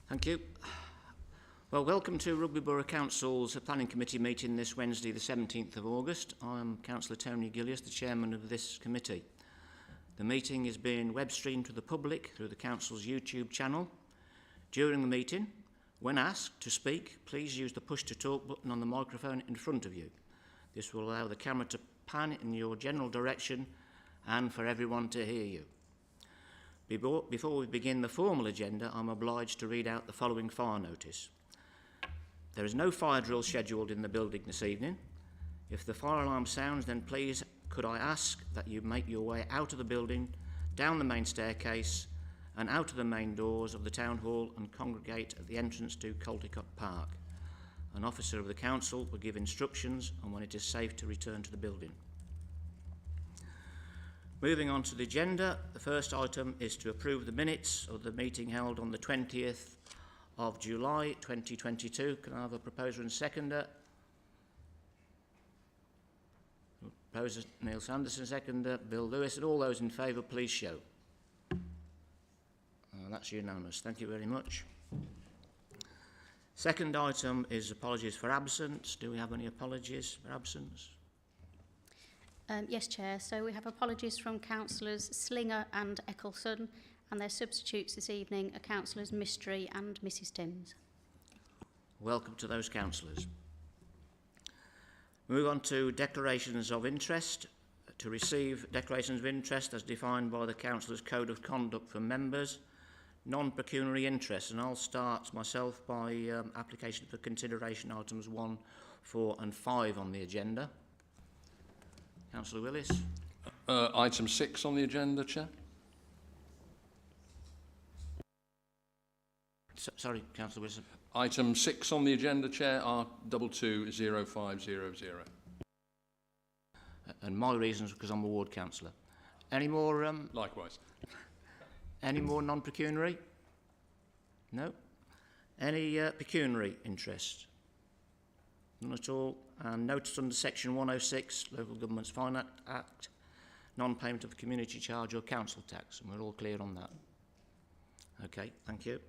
Thank you. Well, welcome to Rugby Borough Council's Planning Committee meeting this Wednesday, the 17th of August. I'm Councillor Tony Gillius, the chairman of this committee. The meeting is being web streamed to the public through the Council's YouTube channel. During the meeting, when asked to speak, please use the push to talk button on the microphone in front of you. This will allow the camera to pan in your general direction and for everyone to hear you. Before we begin the formal agenda, I'm obliged to read out the following fire notice. There is no fire drill scheduled in the building this evening. If the fire alarm sounds, then please could I ask that you make your way out of the building, down the main staircase and out of the main doors of the Town Hall and congregate at the entrance to Caldecott Park. An officer of the Council will give instructions on when it is safe to return to the building. Moving on to the agenda, the first item is to approve the minutes of the meeting held on the 20th of July 2022. Can I have a proposer and seconder? Proposer Neil Sanderson, seconder Bill Lewis, and all those in favour please show. That's unanimous. Thank you very much. Second item is apologies for absence. Do we have any apologies for absence? Yes, Chair. So we have apologies from Councillors Slinger and Eccleston, and their substitutes this evening are Councillors Mystery and Mrs Timms. Welcome to those councillors. Move on to declarations of interest. To receive declarations of interest as defined by the Councillors' Code of Conduct for members, non-pecuniary interest, and I'll start myself by application for consideration items 1, 4 and 5 on the agenda. Councillor Willis. Item 6 on the agenda, Chair. Sorry, Councillor Wilson. Item 6 on the agenda, Chair, R220500. And my reasons because I'm a ward councillor. Any more? Likewise. Any more non-pecuniary? No. Any pecuniary interest? None at all. And notice under section 106, Local Government's Fine Act, non-payment of community charge or council tax, and we're all clear on that. Okay, thank you.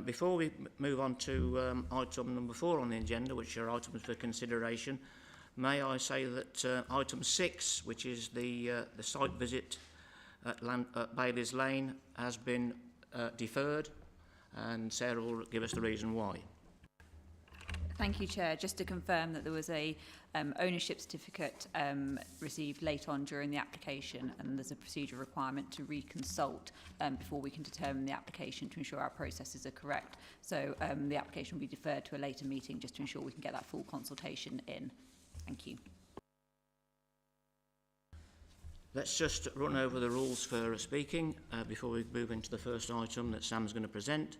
Before we move on to item number 4 on the agenda, which are items for consideration, may I say that item 6, which is the site visit at Bailey's Lane, has been deferred, and Sarah will give us the reason why. Thank you, Chair. Just to confirm that there was a ownership certificate received late on during the application, and there's a procedure requirement to reconsult before we can determine the application to ensure our processes are correct. So the application will be deferred to a later meeting just to ensure we can get that full consultation in. Thank you. Let's just run over the rules for speaking before we move into the first item that Sam's going to present.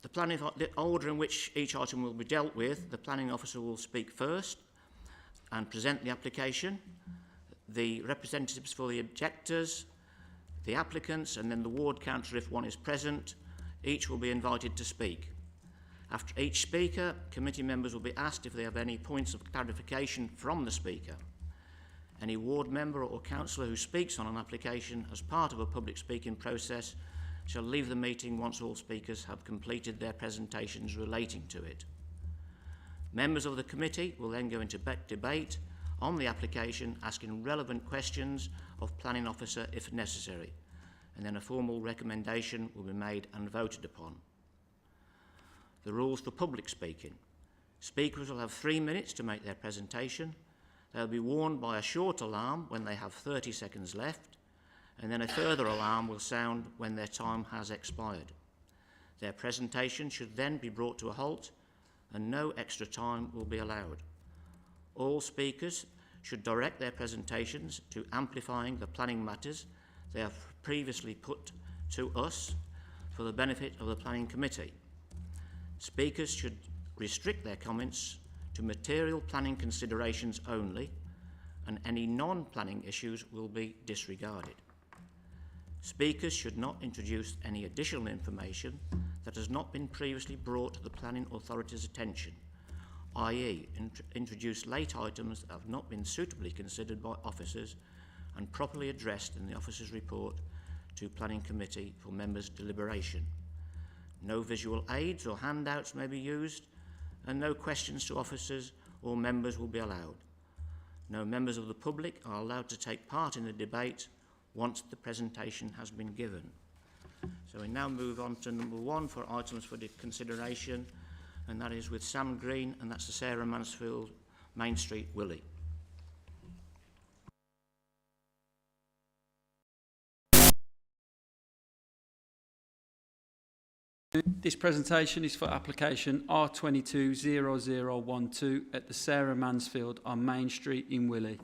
The order in which each item will be dealt with, the planning officer will speak first and present the application, the representatives for the objectors, the applicants, and then the ward councillor if one is present. Each will be invited to speak. After each speaker, committee members will be asked if they have any points of clarification from the speaker. Any ward member or councillor who speaks on an application as part of a public speaking process shall leave the meeting once all speakers have completed their presentations relating to it. Members of the committee will then go into debate on the application, asking relevant questions of planning officer if necessary, and then a formal recommendation will be made and voted upon. The rules for public speaking. Speakers will have 3 minutes to make their presentation. They'll be warned by a short alarm when they have 30 seconds left, and then a further alarm will sound when their time has expired. Their presentation should then be brought to a halt, and no extra time will be allowed. All speakers should direct their presentations to amplifying the planning matters they have previously put to us for the benefit of the planning committee. Speakers should restrict their comments to material planning considerations only, and any non-planning issues will be disregarded. Speakers should not introduce any additional information that has not been previously brought to the planning authority's attention, i.e. introduce late items that have not been suitably considered by officers and properly addressed in the officer's report to Planning Committee for members' deliberation. No visual aids or handouts may be used, and no questions to officers or members will be allowed. No members of the public are allowed to take part in the debate once the presentation has been given. So we now move on to number 1 for items for consideration, and that is with Sam Green, and that's the Sarah Mansfield Main Street Willie. This presentation is for application R220012 at the Sarah Mansfield on Main Street in Willie,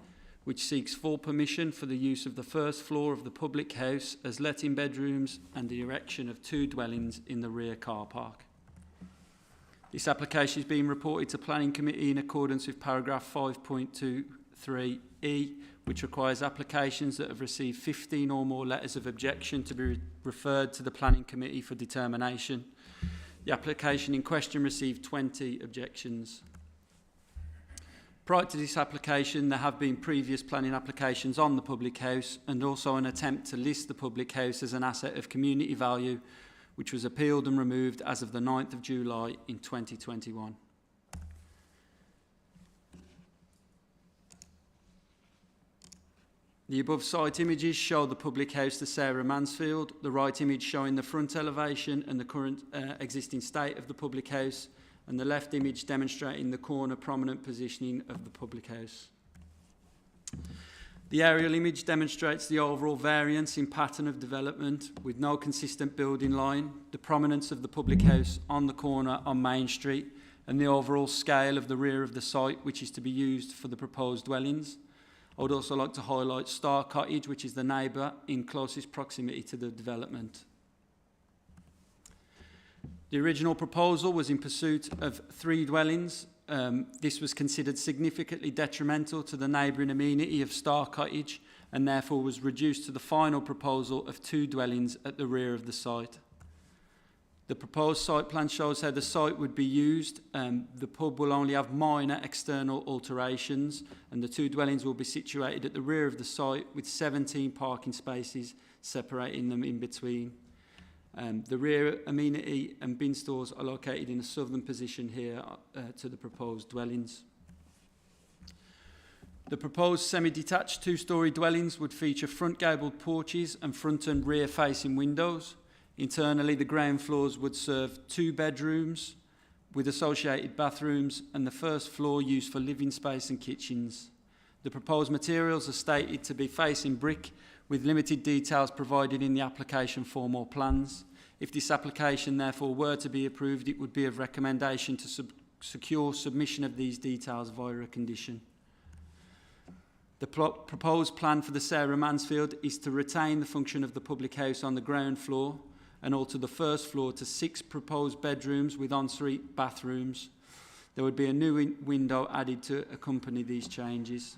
which seeks full permission for the use of the first floor of the public house as letting bedrooms and the erection of 2 dwellings in the rear car park. This application is being reported to Planning Committee in accordance with paragraph 5.23E, which requires applications that have received 15 or more letters of objection to be referred to the Planning Committee for determination. The application in question received 20 objections. Prior to this application, there have been previous planning applications on the public house and also an attempt to list the public house as an asset of community value, which was appealed and removed as of the 9th of July in 2021. The above site images show the public house to Sarah Mansfield, the right image showing the front elevation and the current existing state of the public house, and the left image demonstrating the corner prominent positioning of the public house. The aerial image demonstrates the overall variance in pattern of development with no consistent building line, the prominence of the public house on the corner on Main Street, and the overall scale of the rear of the site, which is to be used for the proposed dwellings. I would also like to highlight Star Cottage, which is the neighbour in closest proximity to the development. The original proposal was in pursuit of 3 dwellings. This was considered significantly detrimental to the neighbouring amenity of Star Cottage and therefore was reduced to the final proposal of 2 dwellings at the rear of the site. The proposed site plan shows how the site would be used. The pub will only have minor external alterations, and the 2 dwellings will be situated at the rear of the site with 17 parking spaces separating them in between. The rear amenity and bin stores are located in a southern position here to the proposed dwellings. The proposed semi-detached 2-storey dwellings would feature front gabled porches and front and rear facing windows. Internally, the ground floors would serve 2 bedrooms with associated bathrooms and the first floor used for living space and kitchens. The proposed materials are stated to be facing brick with limited details provided in the application form or plans. If this application therefore were to be approved, it would be of recommendation to secure submission of these details via a condition. The proposed plan for the Sarah Mansfield is to retain the function of the public house on the ground floor and alter the first floor to 6 proposed bedrooms with ensuite bathrooms. There would be a new window added to accompany these changes.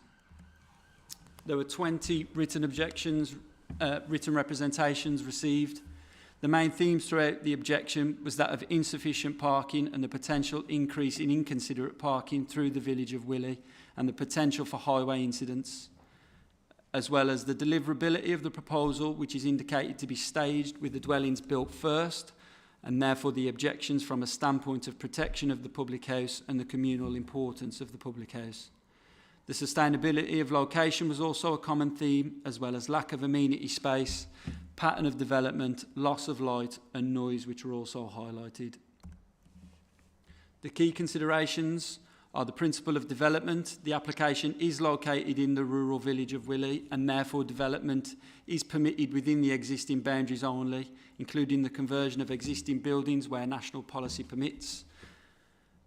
There were 20 written representations received. The main themes throughout the objection was that of insufficient parking and the potential increase in inconsiderate parking through the village of Willie and the potential for highway incidents, as well as the deliverability of the proposal, which is indicated to be staged with the dwellings built first, and therefore the objections from a standpoint of protection of the public house and the communal importance of the public house. The sustainability of location was also a common theme, as well as lack of amenity space, pattern of development, loss of light and noise, which were also highlighted. The key considerations are the principle of development. The application is located in the rural village of Willie and therefore development is permitted within the existing boundaries only, including the conversion of existing buildings where national policy permits.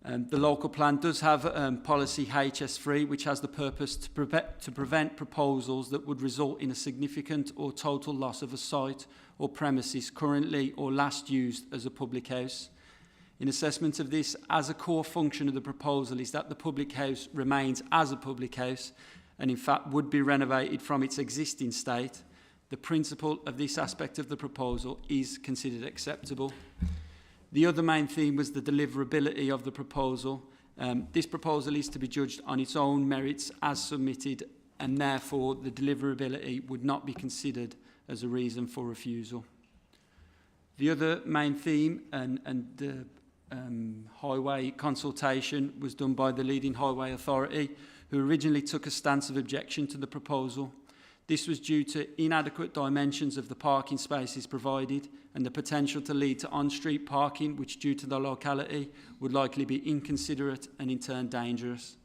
The local plan does have policy HS3, which has the purpose to prevent proposals that would result in a significant or total loss of a site or premises currently or last used as a public house. In assessment of this, as a core function of the proposal is that the public house remains as a public house and in fact would be renovated from its existing state, the principle of this aspect of the proposal is considered acceptable. The other main theme was the deliverability of the proposal. This proposal is to be judged on its own merits as submitted, and therefore the deliverability would not be considered as a reason for refusal. The other main theme and the highway consultation was done by the leading highway authority, who originally took a stance of objection to the proposal. This was due to inadequate dimensions of the parking spaces provided and the potential to lead to on-street parking, which due to the locality would likely be inconsiderate and in turn dangerous.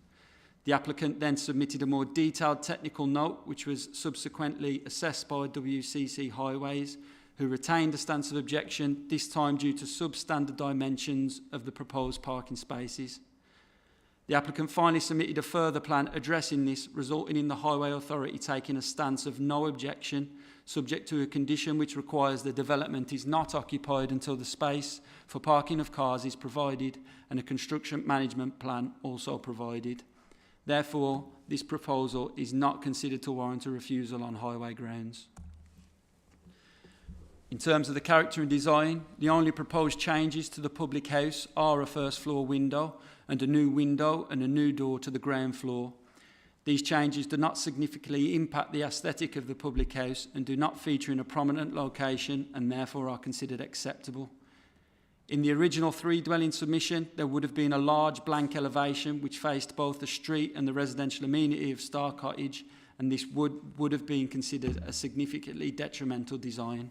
The applicant then submitted a more detailed technical note, which was subsequently assessed by WCC Highways, who retained a stance of objection, this time due to substandard dimensions of the proposed parking spaces. The applicant finally submitted a further plan addressing this, resulting in the Highway Authority taking a stance of no objection, subject to a condition which requires the development is not occupied until the space for parking of cars is provided and a construction management plan also provided. Therefore, this proposal is not considered to warrant a refusal on highway grounds. In terms of the character and design, the only proposed changes to the public house are a first floor window and a new door to the ground floor. These changes do not significantly impact the aesthetic of the public house and do not feature in a prominent location and therefore are considered acceptable. In the original 3-dwelling submission, there would have been a large blank elevation which faced both the street and the residential amenity of Star Cottage, and this would have been considered a significantly detrimental design.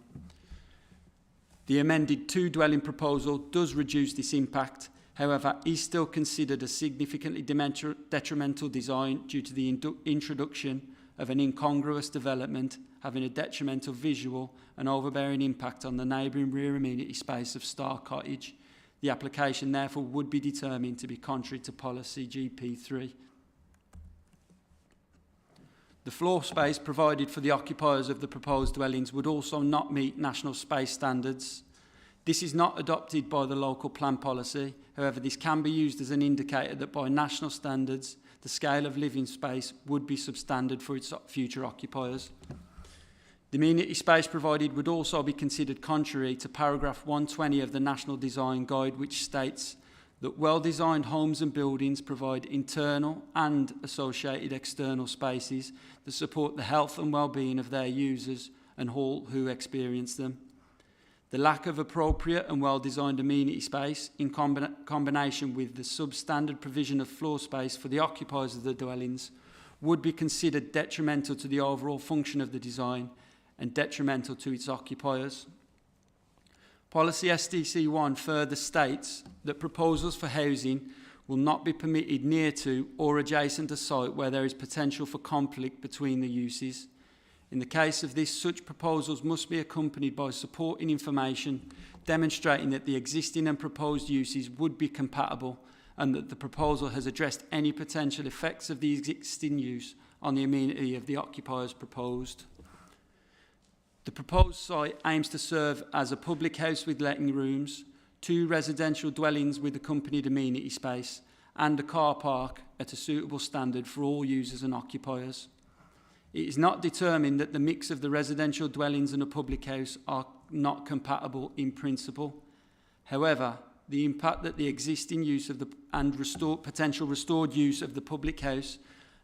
The amended 2-dwelling proposal does reduce this impact, however, is still considered a significantly detrimental design due to the introduction of an incongruous development having a detrimental visual and overbearing impact on the neighbouring rear amenity space of Star Cottage. The application therefore would be determined to be contrary to policy GP3. The floor space provided for the occupiers of the proposed dwellings would also not meet national space standards. This is not adopted by the local plan policy. However, this can be used as an indicator that by national standards, the scale of living space would be substandard for its future occupiers. The amenity space provided would also be considered contrary to paragraph 120 of the National Design Guide, which states that well-designed homes and buildings provide internal and associated external spaces that support the health and well-being of their users and all who experience them. The lack of appropriate and well-designed amenity space, in combination with the substandard provision of floor space for the occupiers of the dwellings, would be considered detrimental to the overall function of the design and detrimental to its occupiers. Policy SDC1 further states that proposals for housing will not be permitted near to or adjacent a site where there is potential for conflict between the uses. In the case of this, such proposals must be accompanied by supporting information demonstrating that the existing and proposed uses would be compatible and that the proposal has addressed any potential effects of the existing use on the amenity of the occupiers proposed. The proposed site aims to serve as a public house with letting rooms, 2 residential dwellings with accompanied amenity space, and a car park at a suitable standard for all users and occupiers. It is not determined that the mix of the residential dwellings and a public house are not compatible in principle. However, the impact that the existing use of the potential restored use of the public house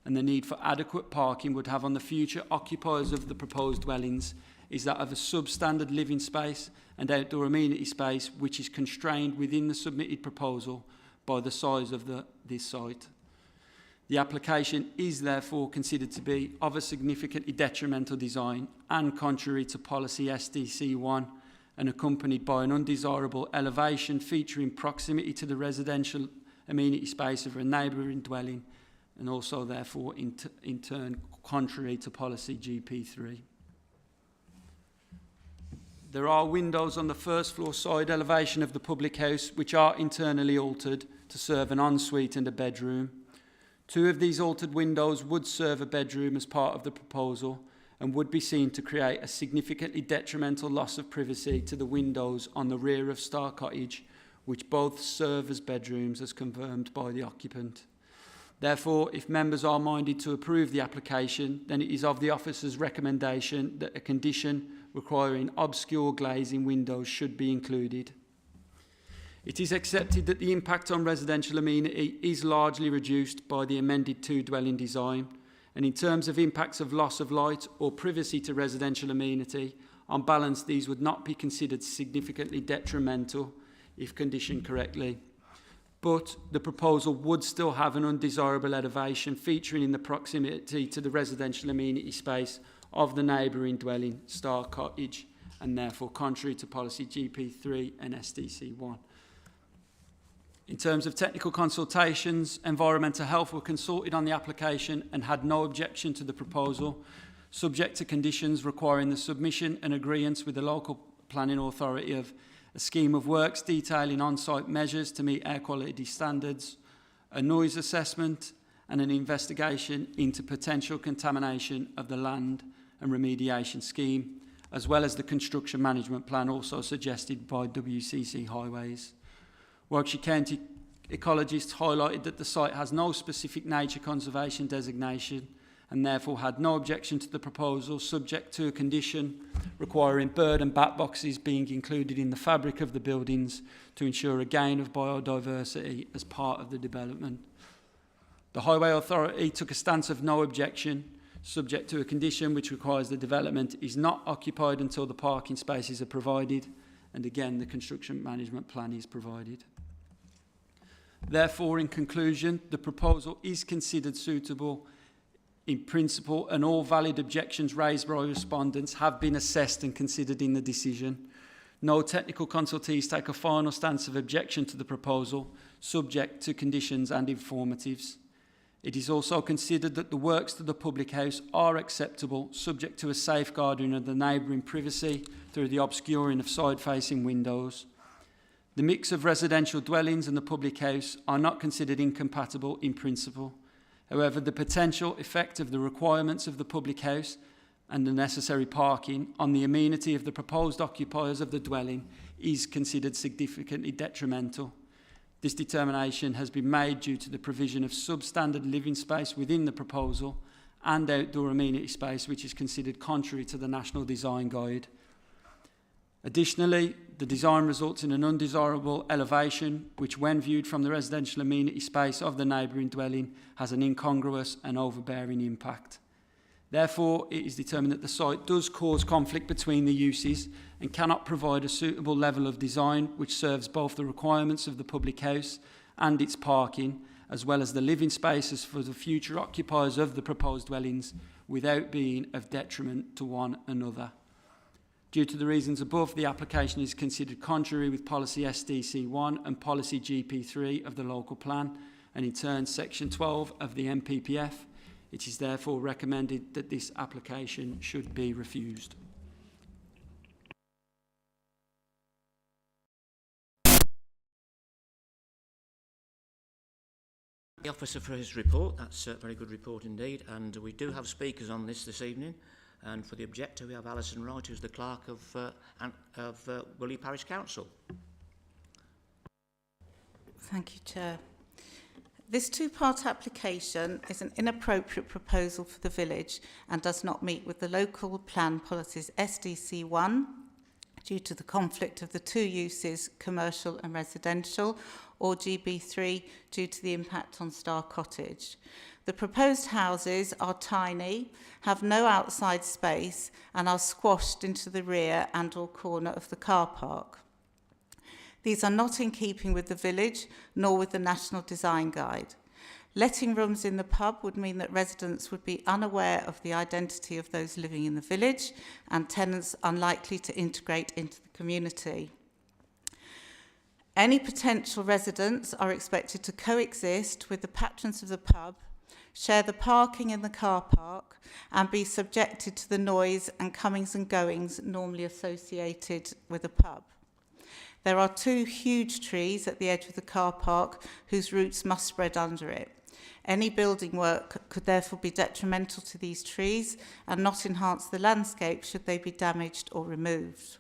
and the need for adequate parking would have on the future occupiers of the proposed dwellings is that of a substandard living space and outdoor amenity space which is constrained within the submitted proposal by the size of this site. The application is therefore considered to be of a significantly detrimental design and contrary to policy SDC1 and accompanied by an undesirable elevation featuring proximity to the residential amenity space of a neighbouring dwelling and also therefore in turn contrary to policy GP3. There are windows on the first floor side elevation of the public house which are internally altered to serve an ensuite and a bedroom. 2 of these altered windows would serve a bedroom as part of the proposal and would be seen to create a significantly detrimental loss of privacy to the windows on the rear of Star Cottage, which both serve as bedrooms as confirmed by the occupant. Therefore, if members are minded to approve the application, then it is of the officer's recommendation that a condition requiring obscure glazing windows should be included. It is accepted that the impact on residential amenity is largely reduced by the amended 2-dwelling design, and in terms of impacts of loss of light or privacy to residential amenity, On balance, these would not be considered significantly detrimental if conditioned correctly. But the proposal would still have an undesirable elevation featuring in the proximity to the residential amenity space of the neighbouring dwelling, Star Cottage, and therefore contrary to policy GP3 and SDC1. In terms of technical consultations, Environmental Health were consulted on the application and had no objection to the proposal, subject to conditions requiring the submission and agreement with the local planning authority of a scheme of works detailing on-site measures to meet air quality standards, a noise assessment, and an investigation into potential contamination of the land and remediation scheme, as well as the construction management plan also suggested by WCC Highways. Warwickshire County ecologists highlighted that the site has no specific nature conservation designation and therefore had no objection to the proposal, subject to a condition requiring bird and bat boxes being included in the fabric of the buildings to ensure a gain of biodiversity as part of the development. The Highway Authority took a stance of no objection, subject to a condition which requires the development is not occupied until the parking spaces are provided, and again the construction management plan is provided. Therefore, in conclusion, the proposal is considered suitable in principle, and all valid objections raised by respondents have been assessed and considered in the decision. No technical consultees take a final stance of objection to the proposal, subject to conditions and informatives. It is also considered that the works to the public house are acceptable, subject to a safeguarding of the neighbouring privacy through the obscuring of side-facing windows. The mix of residential dwellings and the public house are not considered incompatible in principle. However, the potential effect of the requirements of the public house and the necessary parking on the amenity of the proposed occupiers of the dwelling is considered significantly detrimental. This determination has been made due to the provision of substandard living space within the proposal and outdoor amenity space, which is considered contrary to the National Design Guide. Additionally, the design results in an undesirable elevation, which when viewed from the residential amenity space of the neighbouring dwelling has an incongruous and overbearing impact. Therefore, it is determined that the site does cause conflict between the uses and cannot provide a suitable level of design which serves both the requirements of the public house and its parking, as well as the living spaces for the future occupiers of the proposed dwellings, without being of detriment to one another. Due to the reasons above, the application is considered contrary with policy SDC1 and policy GP3 of the local plan, and in turn section 12 of the MPPF. It is therefore recommended that this application should be refused. The officer for his report. That's a very good report indeed, and we do have speakers on this evening. And for the objector, we have Alison Wright, who's the clerk of Willey Parish Council. Thank you, Chair. This two-part application is an inappropriate proposal for the village and does not meet with the local plan policies SDC1 due to the conflict of the two uses, commercial and residential, or GB3 due to the impact on Star Cottage. The proposed houses are tiny, have no outside space and are squashed into the rear and or corner of the car park. These are not in keeping with the village nor with the National Design Guide. Letting rooms in the pub would mean that residents would be unaware of the identity of those living in the village and tenants unlikely to integrate into the community. Any potential residents are expected to coexist with the patrons of the pub, share the parking in the car park, and be subjected to the noise and comings and goings normally associated with a pub. There are two huge trees at the edge of the car park whose roots must spread under it. Any building work could therefore be detrimental to these trees and not enhance the landscape should they be damaged or removed.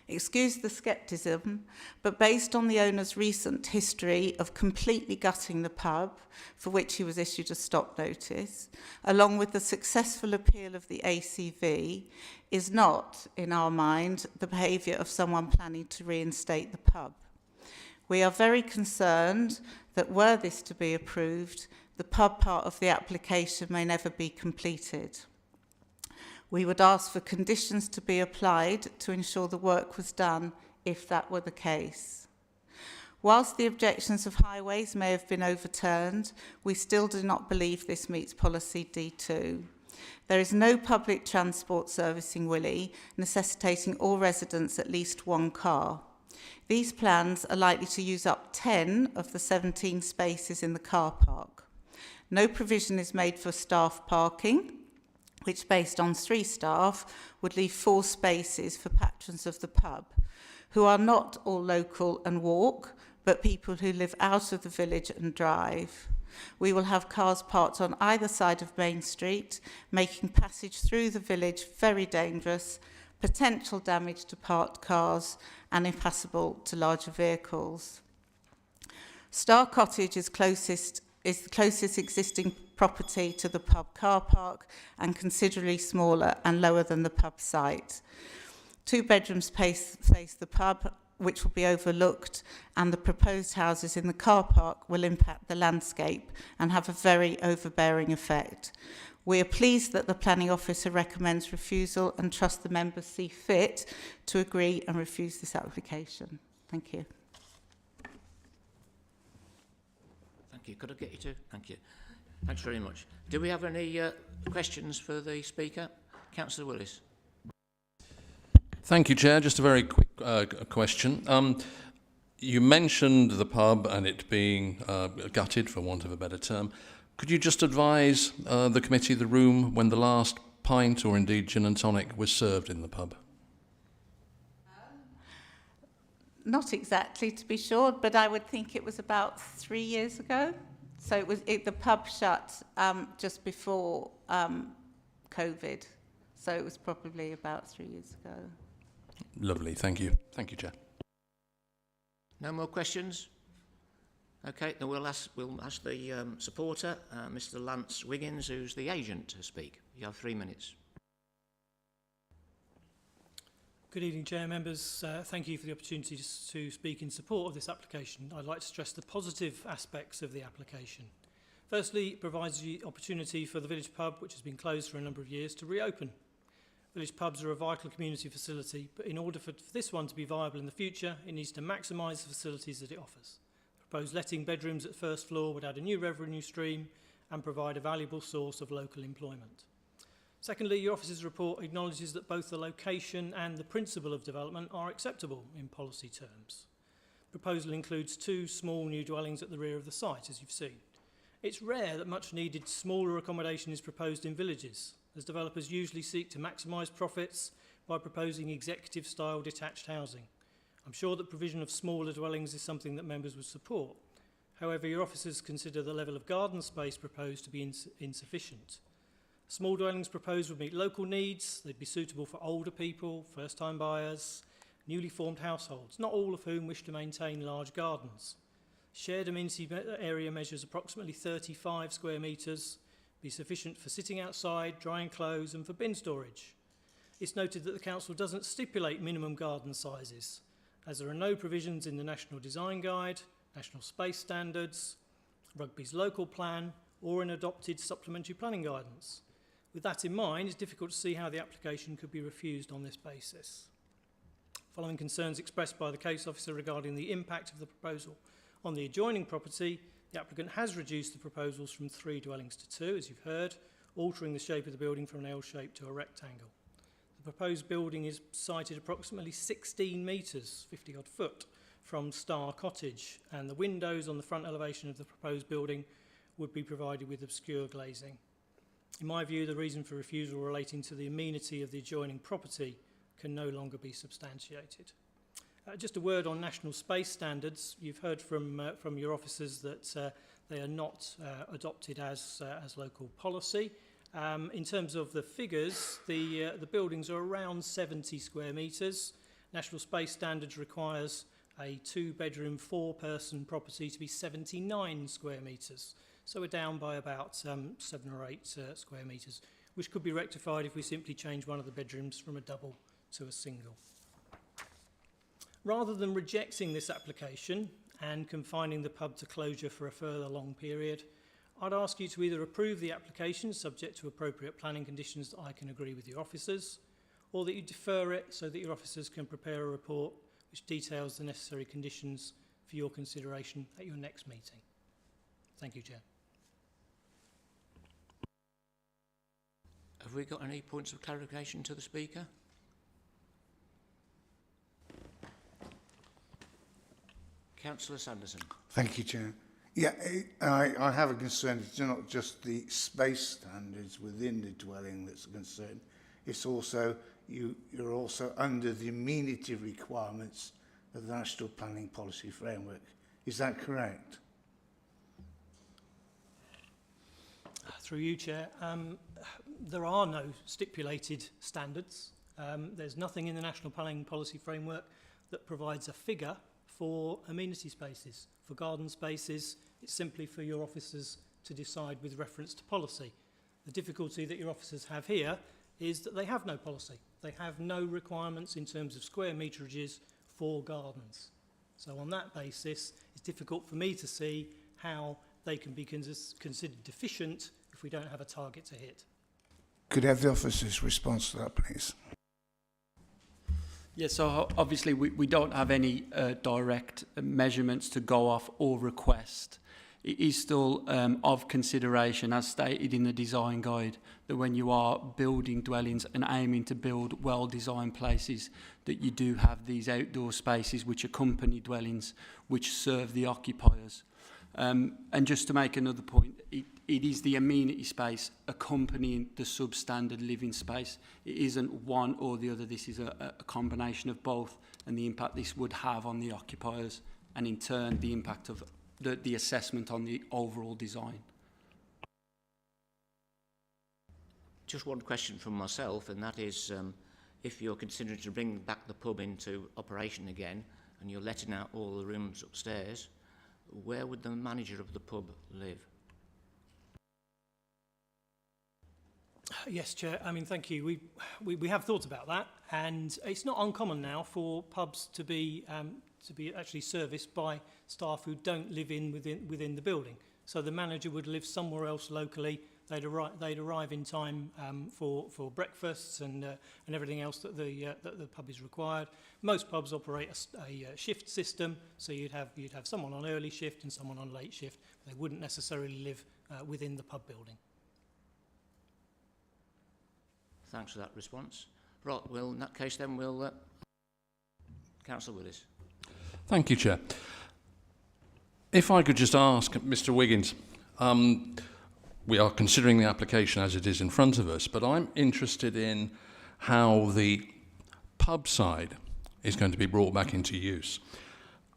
Excuse the scepticism, but based on the owner's recent history of completely gutting the pub, for which he was issued a stop notice, along with the successful appeal of the ACV, is not, in our mind, the behaviour of someone planning to reinstate the pub. We are very concerned that were this to be approved, the pub part of the application may never be completed. We would ask for conditions to be applied to ensure the work was done if that were the case. Whilst the objections of highways may have been overturned, we still do not believe this meets policy D2. There is no public transport servicing Willey, necessitating all residents at least one car. These plans are likely to use up 10 of the 17 spaces in the car park. No provision is made for staff parking, which based on 3 staff would leave 4 spaces for patrons of the pub, who are not all local and walk, but people who live out of the village and drive. We will have cars parked on either side of Main Street, making passage through the village very dangerous, potential damage to parked cars and impassable to larger vehicles. Star Cottage is the closest existing property to the pub car park and considerably smaller and lower than the pub site. 2 bedrooms face the pub, which will be overlooked, and the proposed houses in the car park will impact the landscape and have a very overbearing effect. We are pleased that the planning officer recommends refusal and trust the members see fit to agree and refuse this application. Thank you. Thank you. Could I get you to? Thank you. Thanks very much. Do we have any questions for the speaker? Councillor Willis. Thank you, Chair. Just a very quick question. You mentioned the pub and it being gutted, for want of a better term. Could you just advise the committee the room when the last pint or indeed gin and tonic was served in the pub? Not exactly, to be sure, but I would think it was about 3 years ago. So the pub shut just before COVID. So it was probably about 3 years ago. Lovely. Thank you. Thank you, Chair. No more questions? Okay, then we'll ask the supporter, Mr. Lance Wiggins, who's the agent, to speak. You have 3 minutes. Good evening, Chair, members. Thank you for the opportunity to speak in support of this application. I'd like to stress the positive aspects of the application. Firstly, it provides the opportunity for the village pub, which has been closed for a number of years, to reopen. Village pubs are a vital community facility, but in order for this one to be viable in the future, it needs to maximise the facilities that it offers. Proposed letting bedrooms at first floor would add a new revenue stream and provide a valuable source of local employment. Secondly, your office's report acknowledges that both the location and the principle of development are acceptable in policy terms. The proposal includes 2 small new dwellings at the rear of the site, as you've seen. It's rare that much needed smaller accommodation is proposed in villages, as developers usually seek to maximise profits by proposing executive-style detached housing. I'm sure that provision of smaller dwellings is something that members would support. However, your officers consider the level of garden space proposed to be insufficient. Small dwellings proposed would meet local needs. They'd be suitable for older people, first-time buyers, newly formed households, not all of whom wish to maintain large gardens. Shared amenity area measures approximately 35 square metres, be sufficient for sitting outside, drying clothes and for bin storage. It's noted that the Council doesn't stipulate minimum garden sizes, as there are no provisions in the National Design Guide, National Space Standards, Rugby's local plan or an adopted supplementary planning guidance. With that in mind, it's difficult to see how the application could be refused on this basis. Following concerns expressed by the case officer regarding the impact of the proposal on the adjoining property, the applicant has reduced the proposals from 3 dwellings to 2, as you've heard, altering the shape of the building from an L shape to a rectangle. The proposed building is sited approximately 16 metres, 50 odd foot, from Star Cottage, and the windows on the front elevation of the proposed building would be provided with obscure glazing. In my view, the reason for refusal relating to the amenity of the adjoining property can no longer be substantiated. Just a word on national space standards. You've heard from your officers that they are not adopted as local policy. In terms of the figures, the buildings are around 70 square metres. National space standards requires a 2-bedroom, 4-person property to be 79 square metres. So we're down by about 7 or 8 square metres, which could be rectified if we simply change one of the bedrooms from a double to a single. Rather than rejecting this application and confining the pub to closure for a further long period, I'd ask you to either approve the application subject to appropriate planning conditions that I can agree with your officers, or that you defer it so that your officers can prepare a report which details the necessary conditions for your consideration at your next meeting. Thank you, Chair. Have we got any points of clarification to the Speaker? Councillor Sanderson. Thank you, Chair. Yeah, I have a concern. It's not just the space standards within the dwelling that's a concern. It's also, you're also under the amenity requirements of the National Planning Policy Framework. Is that correct? Through you, Chair, there are no stipulated standards. There's nothing in the National Planning Policy Framework that provides a figure for amenity spaces. For garden spaces, it's simply for your officers to decide with reference to policy. The difficulty that your officers have here is that they have no policy. They have no requirements in terms of square metrages for gardens. So on that basis, it's difficult for me to see how they can be considered deficient if we don't have a target to hit. Could I have the officer's response to that, please? Yeah, so obviously we don't have any direct measurements to go off or request. It is still of consideration, as stated in the design guide, that when you are building dwellings and aiming to build well-designed places, that you do have these outdoor spaces which accompany dwellings, which serve the occupiers. And just to make another point, it is the amenity space accompanying the substandard living space. It isn't one or the other. This is a combination of both, and the impact this would have on the occupiers, and in turn the impact of the assessment on the overall design. Just one question from myself, and that is, if you're considering to bring back the pub into operation again, and you're letting out all the rooms upstairs, where would the manager of the pub live? Yes, Chair. I mean, thank you. We have thought about that, and it's not uncommon now for pubs to be actually serviced by staff who don't live within the building. So the manager would live somewhere else locally. They'd arrive in time for breakfasts and everything else that the pub is required. Most pubs operate a shift system, so you'd have someone on early shift and someone on late shift. They wouldn't necessarily live within the pub building. Thanks for that response. Right, well, in that case then we'll... Councillor Willis. Thank you, Chair. If I could just ask Mr Wiggins, we are considering the application as it is in front of us, but I'm interested in how the pub side is going to be brought back into use.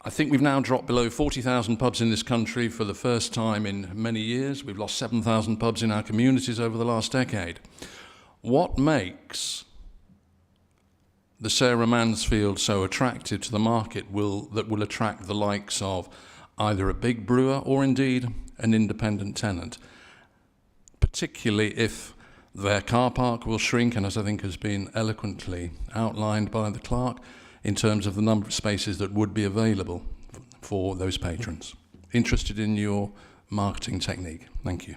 I think we've now dropped below 40,000 pubs in this country for the first time in many years. We've lost 7,000 pubs in our communities over the last decade. What makes the Sarah Mansfield so attractive to the market that will attract the likes of either a big brewer or indeed an independent tenant, particularly if their car park will shrink, and as I think has been eloquently outlined by the clerk, in terms of the number of spaces that would be available for those patrons. Interested in your marketing technique. Thank you.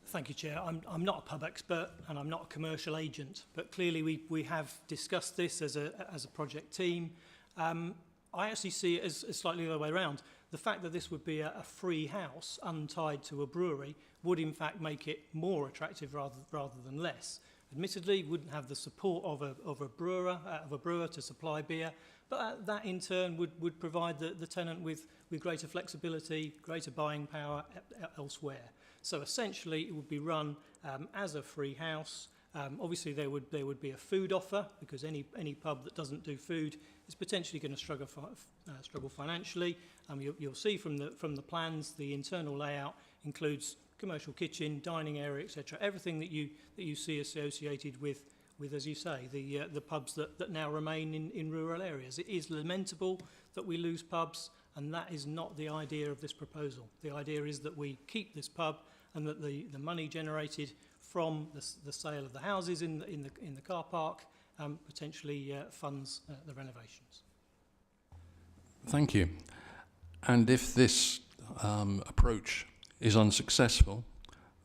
Thank you, Chair. I'm not a pub expert and I'm not a commercial agent, but clearly we have discussed this as a project team. I actually see it as slightly the other way around. The fact that this would be a free house untied to a brewery would in fact make it more attractive rather than less. Admittedly, wouldn't have the support of a brewer to supply beer, but that in turn would provide the tenant with greater flexibility, greater buying power elsewhere. So essentially, it would be run as a free house. Obviously, there would be a food offer, because any pub that doesn't do food is potentially going to struggle financially. You'll see from the plans, the internal layout includes commercial kitchen, dining area, etc. Everything that you see associated with, as you say, the pubs that now remain in rural areas. It is lamentable that we lose pubs, and that is not the idea of this proposal. The idea is that we keep this pub, and that the money generated from the sale of the houses in the car park potentially funds the renovations. Thank you. And if this approach is unsuccessful,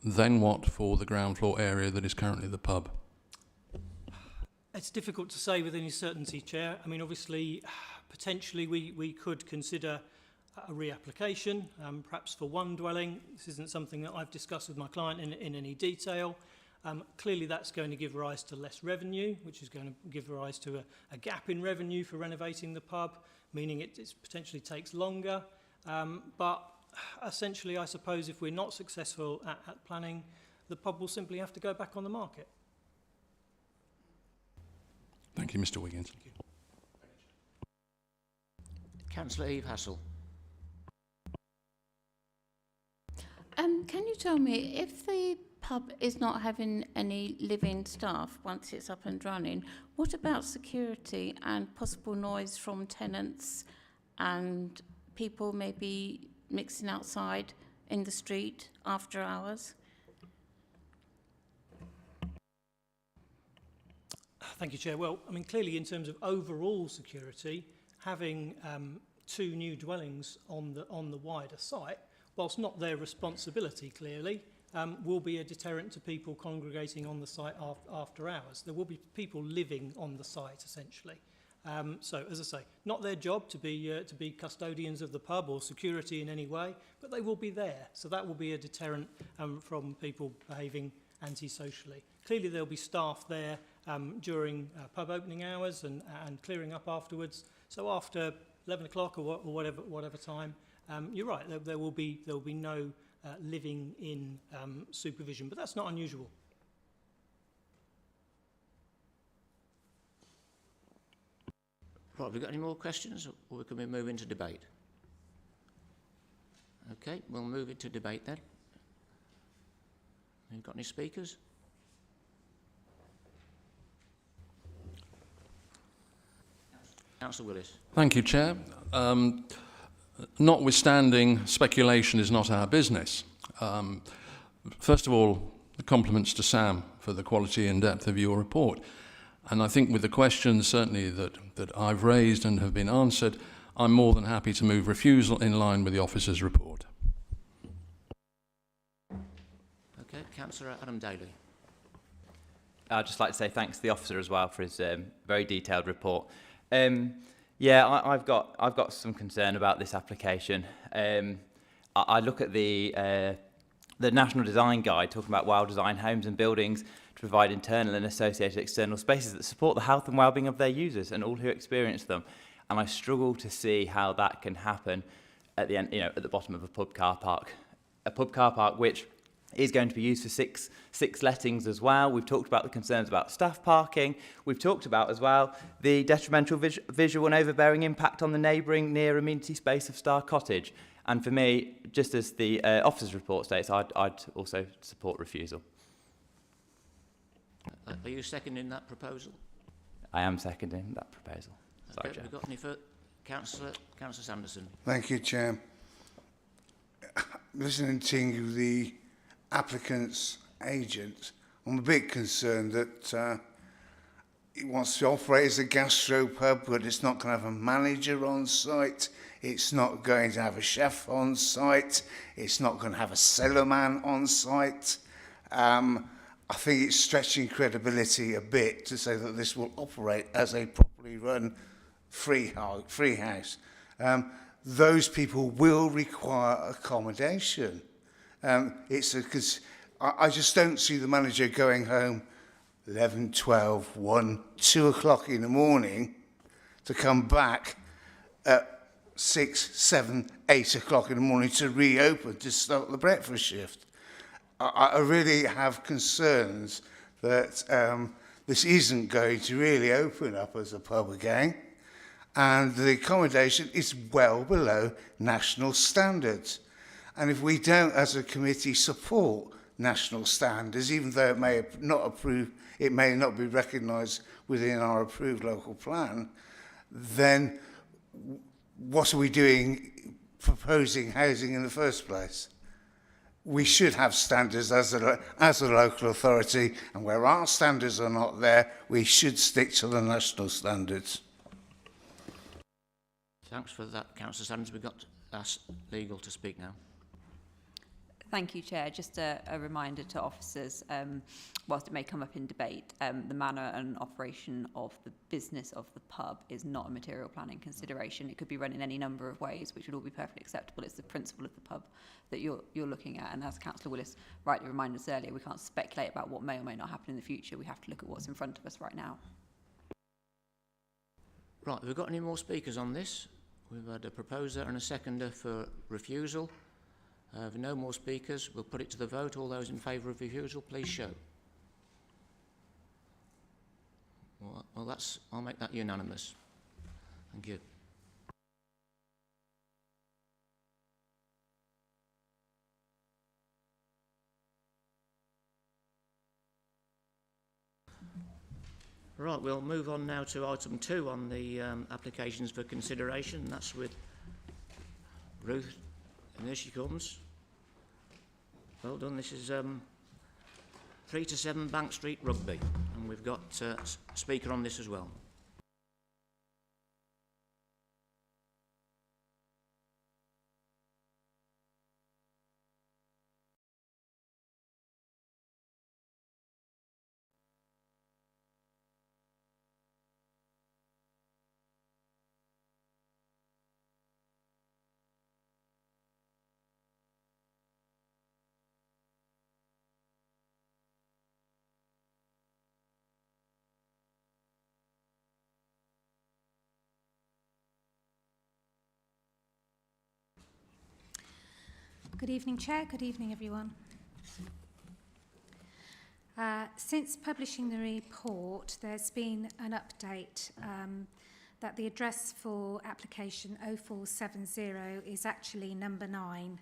then what for the ground floor area that is currently the pub? It's difficult to say with any certainty, Chair. I mean, obviously, potentially we could consider a reapplication, perhaps for one dwelling. This isn't something that I've discussed with my client in any detail. Clearly, that's going to give rise to less revenue, which is going to give rise to a gap in revenue for renovating the pub, meaning it potentially takes longer. But essentially, I suppose if we're not successful at planning, the pub will simply have to go back on the market. Thank you, Mr. Wiggins. Thank you. Councillor Eve Hassel. Can you tell me, if the pub is not having any living staff once it's up and running, what about security and possible noise from tenants and people maybe mixing outside in the street after hours? Thank you, Chair. Well, I mean, clearly in terms of overall security, having two new dwellings on the wider site, whilst not their responsibility clearly, will be a deterrent to people congregating on the site after hours. There will be people living on the site essentially. So, as I say, not their job to be custodians of the pub or security in any way, but they will be there. So that will be a deterrent from people behaving antisocially. Clearly, there'll be staff there during pub opening hours and clearing up afterwards. So after 11 o'clock or whatever time, you're right. There will be no living in supervision, but that's not unusual. Right, have we got any more questions, or can we move into debate? Okay, we'll move into debate then. Have you got any speakers? Councillor Willis. Thank you, Chair. Notwithstanding, speculation is not our business. First of all, compliments to Sam for the quality and depth of your report. And I think with the questions certainly that I've raised and have been answered, I'm more than happy to move refusal in line with the officer's report. Okay, Councillor Adam Daly. I'd just like to say thanks to the officer as well for his very detailed report. Yeah, I've got some concern about this application. I look at the National Design Guide talking about well-designed homes and buildings to provide internal and associated external spaces that support the health and well-being of their users and all who experience them. And I struggle to see how that can happen at the end, at the bottom of a pub car park which is going to be used for six lettings as well. We've talked about the concerns about staff parking. We've talked about as well the detrimental visual and overbearing impact on the neighbouring near amenity space of Star Cottage. And for me, just as the officer's report states, I'd also support refusal. Are you seconding that proposal? I am seconding that proposal. Sorry, Okay, Chair. have we got any further? Councillor Sanderson. Thank you, Chair. Listening to the applicant's agent, I'm a bit concerned that he wants to operate as a gastropub, but it's not going to have a manager on site. It's not going to have a chef on site. It's not going to have a cellarman on site. I think it's stretching credibility a bit to say that this will operate as a properly run free house. Those people will require accommodation. I just don't see the manager going home 11, 12, 1, 2 o'clock in the morning to come back at 6, 7, 8 o'clock in the morning to reopen, to start the breakfast shift. I really have concerns that this isn't going to really open up as a pub again, and the accommodation is well below national standards. And if we don't, as a committee, support national standards, even though it may not be recognised within our approved local plan, then what are we doing proposing housing in the first place? We should have standards as a local authority, and where our standards are not there, we should stick to the national standards. Thanks for that, Councillor Sanders. We've got ask legal to speak now. Thank you, Chair. Just a reminder to officers, whilst it may come up in debate, the manner and operation of the business of the pub is not a material planning consideration. It could be run in any number of ways, which would all be perfectly acceptable. It's the principle of the pub that you're looking at. And as Councillor Willis rightly reminded us earlier, we can't speculate about what may or may not happen in the future. We have to look at what's in front of us right now. Right, have we got any more speakers on this? We've had a proposer and a seconder for refusal. If no more speakers, we'll put it to the vote. All those in favour of refusal, please show. Well, I'll make that unanimous. Thank you. Right, we'll move on now to item 2 on the applications for consideration. That's with Ruth, and there she comes. Well done. This is 3 to 7 Bank Street Rugby, and we've got a speaker on this as well. Good evening, Chair. Good evening, everyone. Since publishing the report, there's been an update that the address for application 0470 is actually number 9.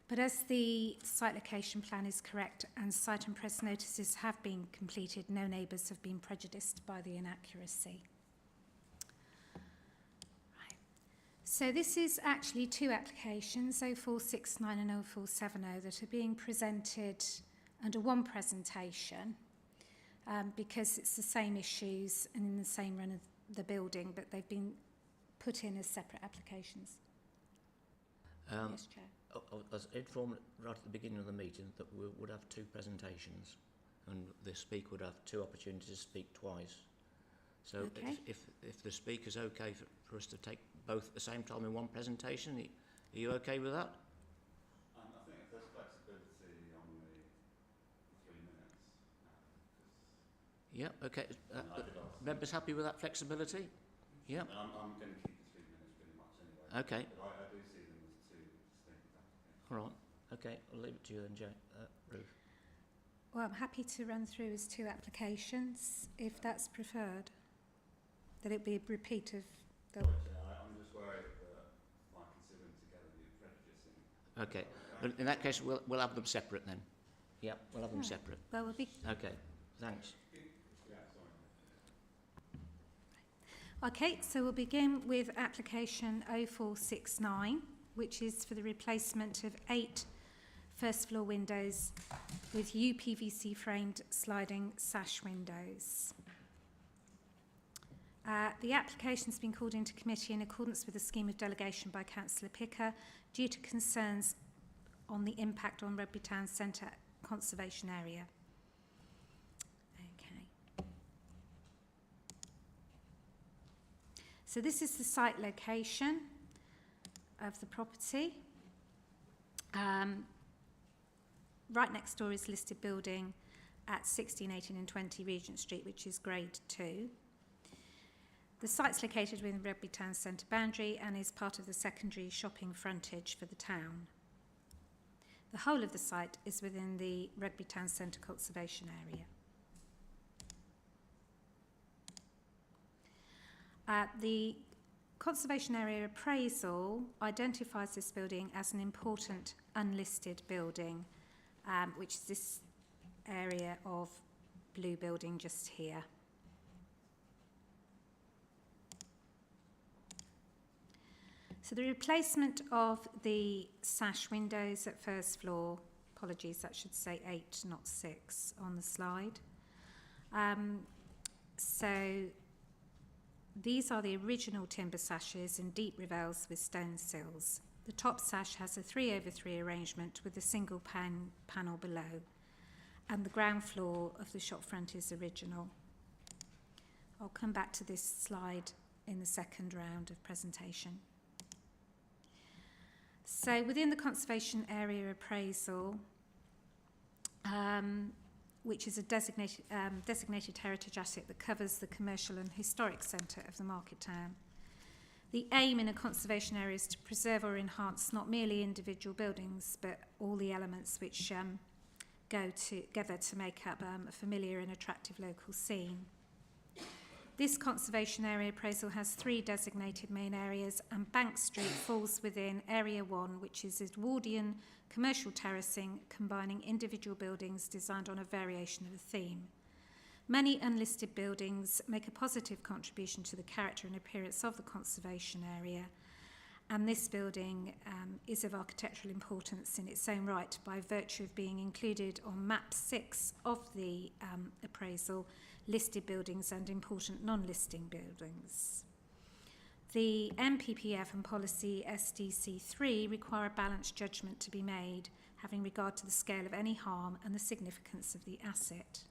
But as the site location plan is correct and site and press notices have been completed, no neighbours have been prejudiced by the inaccuracy. So this is actually 2 applications, 0469 and 0470, that are being presented under one presentation because it's the same issues and in the same run of the building, but they've been put in as separate applications. Yes, Chair. I was informed right at the beginning of the meeting that we would have 2 presentations and the speaker would have 2 opportunities to speak twice. So Okay. if the speaker's okay for us to take both at the same time in one presentation, are you okay with that? I think if there's flexibility on the 3 minutes. Yeah, okay. Members happy with that flexibility? Yeah. I'm going to keep the 3 minutes pretty much anyway. Okay. But I do see them as 2 distinct applications. All right. Okay, I'll leave it to you then, Ruth. Well, I'm happy to run through as 2 applications, if that's preferred. That it be a repeat of the... I'm just worried that by considering together you're prejudicing. Okay, but in that case, we'll have them separate then. Yeah, we'll have them separate. Well, we'll be... Okay, thanks. Yeah, sorry. Okay, so we'll begin with application 0469, which is for the replacement of 8 first floor windows with UPVC framed sliding sash windows. The application has been called into committee in accordance with the scheme of delegation by Councillor Picker due to concerns on the impact on Rugby Town Centre conservation area. Okay. So this is the site location of the property. Right next door is listed building at 16, 18 and 20 Regent Street, which is grade 2. The site's located within Rugby Town Centre boundary and is part of the secondary shopping frontage for the town. The whole of the site is within the Rugby Town Centre conservation area. The conservation area appraisal identifies this building as an important unlisted building, which is this area of blue building just here. So the replacement of the sash windows at first floor, apologies, that should say 8, not 6 on the slide. So these are the original timber sashes in deep revels with stone sills. The top sash has a 3/3 arrangement with a single panel below, and the ground floor of the shop front is original. I'll come back to this slide in the second round of presentation. So within the conservation area appraisal, which is a designated heritage asset that covers the commercial and historic centre of the market town, the aim in a conservation area is to preserve or enhance not merely individual buildings, but all the elements which go together to make up a familiar and attractive local scene. This conservation area appraisal has 3 designated main areas, and Bank Street falls within Area 1, which is Edwardian commercial terracing combining individual buildings designed on a variation of a theme. Many unlisted buildings make a positive contribution to the character and appearance of the conservation area, and this building is of architectural importance in its own right by virtue of being included on map 6 of the appraisal, listed buildings and important non-listing buildings. The MPPF and policy SDC3 require a balanced judgment to be made, having regard to the scale of any harm and the significance of the asset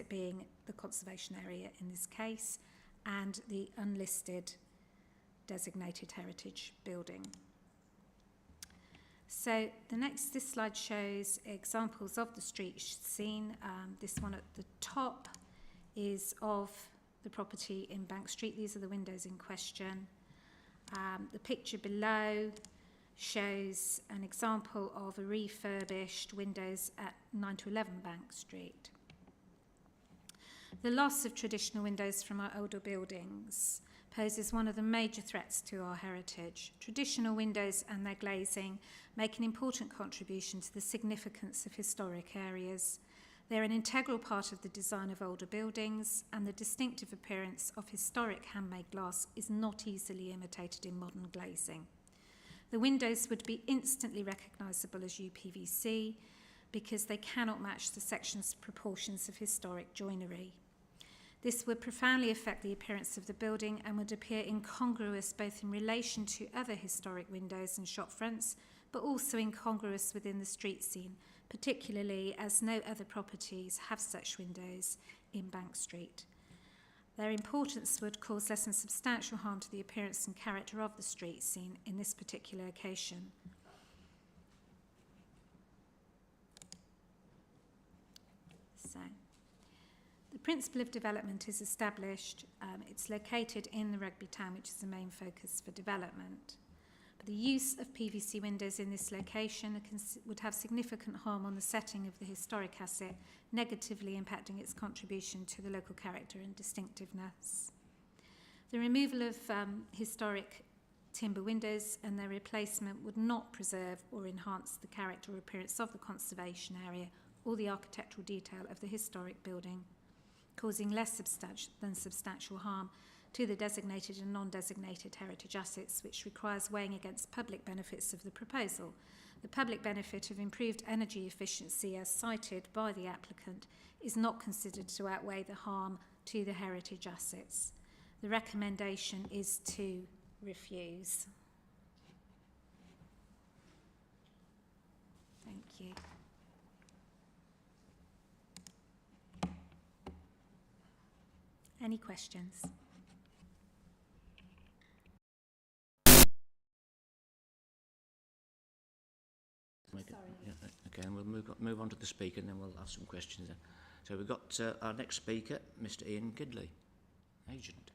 being the conservation area in this case, and the unlisted designated heritage building. So this slide shows examples of the street scene. This one at the top is of the property in Bank Street. These are the windows in question. The picture below shows an example of a refurbished windows at 9 to 11 Bank Street. The loss of traditional windows from our older buildings poses one of the major threats to our heritage. Traditional windows and their glazing make an important contribution to the significance of historic areas. They're an integral part of the design of older buildings, and the distinctive appearance of historic handmade glass is not easily imitated in modern glazing. The windows would be instantly recognisable as UPVC because they cannot match the section's proportions of historic joinery. This would profoundly affect the appearance of the building and would appear incongruous both in relation to other historic windows and shop fronts, but also incongruous within the street scene, particularly as no other properties have such windows in Bank Street. Their importance would cause less than substantial harm to the appearance and character of the street scene in this particular occasion. So, the principle of development is established. It's located in the Rugby town, which is the main focus for development. But the use of PVC windows in this location would have significant harm on the setting of the historic asset, negatively impacting its contribution to the local character and distinctiveness. The removal of historic timber windows and their replacement would not preserve or enhance the character or appearance of the conservation area or the architectural detail of the historic building, causing less than substantial harm to the designated and non-designated heritage assets, which requires weighing against public benefits of the proposal. The public benefit of improved energy efficiency, as cited by the applicant, is not considered to outweigh the harm to the heritage assets. The recommendation is to refuse. Thank you. Any questions? Okay, and we'll move on to the speaker, and then we'll ask some questions then. So we've got our next speaker, Mr. Ian Gidley, agent.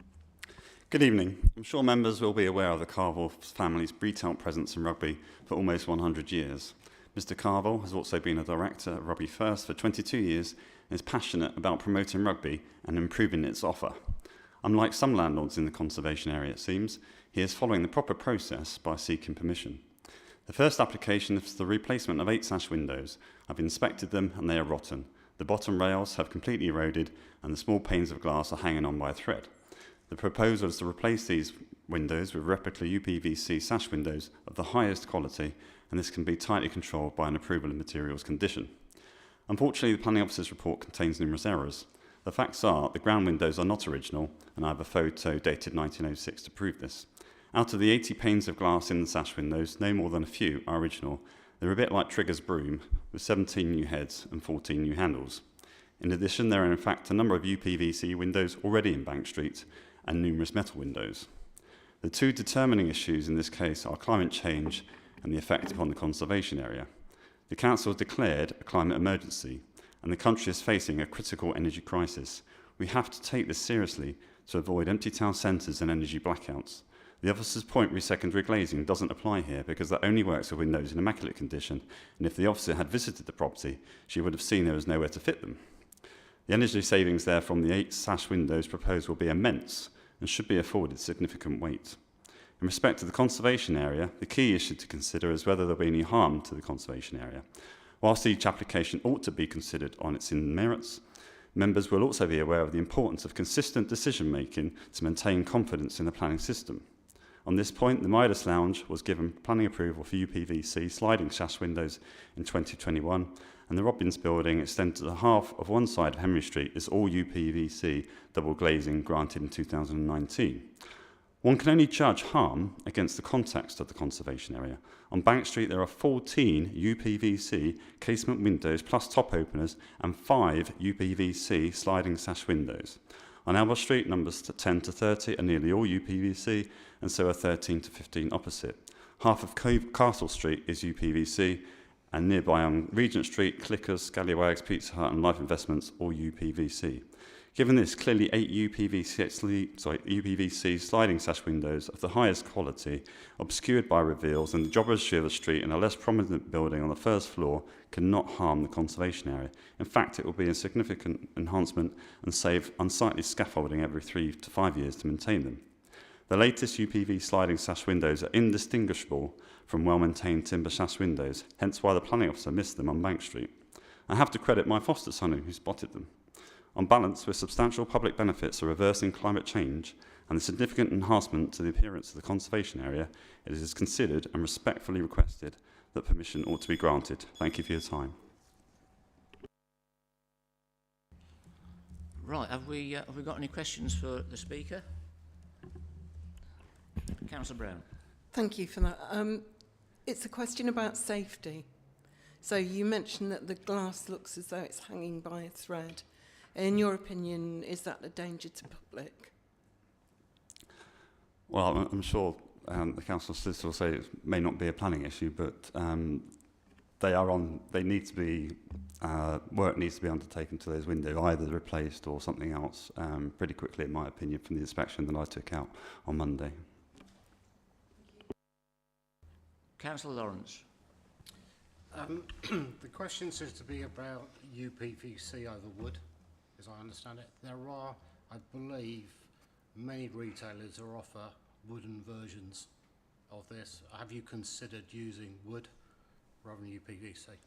Good evening. I'm sure members will be aware of the Carville family's retail presence in Rugby for almost 100 years. Mr. Carville has also been a director at Rugby First for 22 years and is passionate about promoting rugby and improving its offer. Unlike some landlords in the conservation area, it seems, he is following the proper process by seeking permission. The first application is the replacement of 8 sash windows. I've inspected them and they are rotten. The bottom rails have completely eroded and the small panes of glass are hanging on by a thread. The proposal is to replace these windows with replica UPVC sash windows of the highest quality, and this can be tightly controlled by an approval of materials condition. Unfortunately, the planning officer's report contains numerous errors. The facts are the ground windows are not original, and I have a photo dated 1906 to prove this. Out of the 80 panes of glass in the sash windows, no more than a few are original. They're a bit like Trigger's broom, with 17 new heads and 14 new handles. In addition, there are in fact a number of UPVC windows already in Bank Street and numerous metal windows. The two determining issues in this case are climate change and the effect upon the conservation area. The Council has declared a climate emergency, and the country is facing a critical energy crisis. We have to take this seriously to avoid empty town centres and energy blackouts. The officer's point re secondary glazing doesn't apply here because that only works with windows in immaculate condition, and if the officer had visited the property, she would have seen there was nowhere to fit them. The energy savings there from the 8 sash windows proposed will be immense and should be afforded significant weight. In respect to the conservation area, the key issue to consider is whether there will be any harm to the conservation area. Whilst each application ought to be considered on its own merits, members will also be aware of the importance of consistent decision-making to maintain confidence in the planning system. On this point, the Midas Lounge was given planning approval for UPVC sliding sash windows in 2021, and the Robbins building extended to the half of one side of Henry Street is all UPVC double glazing granted in 2019. One can only judge harm against the context of the conservation area. On Bank Street, there are 14 UPVC casement windows plus top openers and 5 UPVC sliding sash windows. On Albert Street, numbers 10 to 30 are nearly all UPVC, and so are 13 to 15 opposite. Half of Castle Street is UPVC, and nearby on Regent Street, Clickers, Scallywags, Pizza Hut and Life Investments all UPVC. Given this, clearly 8 UPVC sliding sash windows of the highest quality, obscured by reveals, and the Jobbers Shiver Street in a less prominent building on the first floor cannot harm the conservation area. In fact, it will be a significant enhancement and save unsightly scaffolding every 3 to 5 years to maintain them. The latest UPV sliding sash windows are indistinguishable from well-maintained timber sash windows, hence why the planning officer missed them on Bank Street. I have to credit my foster son who spotted them. On balance, with substantial public benefits of reversing climate change and the significant enhancement to the appearance of the conservation area, it is considered and respectfully requested that permission ought to be granted. Thank you for your time. Right, have we got any questions for the Speaker? Councillor Brown. Thank you for that. It's a question about safety. So you mentioned that the glass looks as though it's hanging by a thread. In your opinion, is that a danger to public? Well, I'm sure the council solicitor will say it may not be a planning issue, but they need to be, work needs to be undertaken to those windows, either replaced or something else, pretty quickly, in my opinion, from the inspection that I took out on Monday. Councillor Lawrence. The question seems to be about UPVC over wood, as I understand it. There are, I believe, many retailers who offer wooden versions of this. Have you considered using wood rather than UPVC?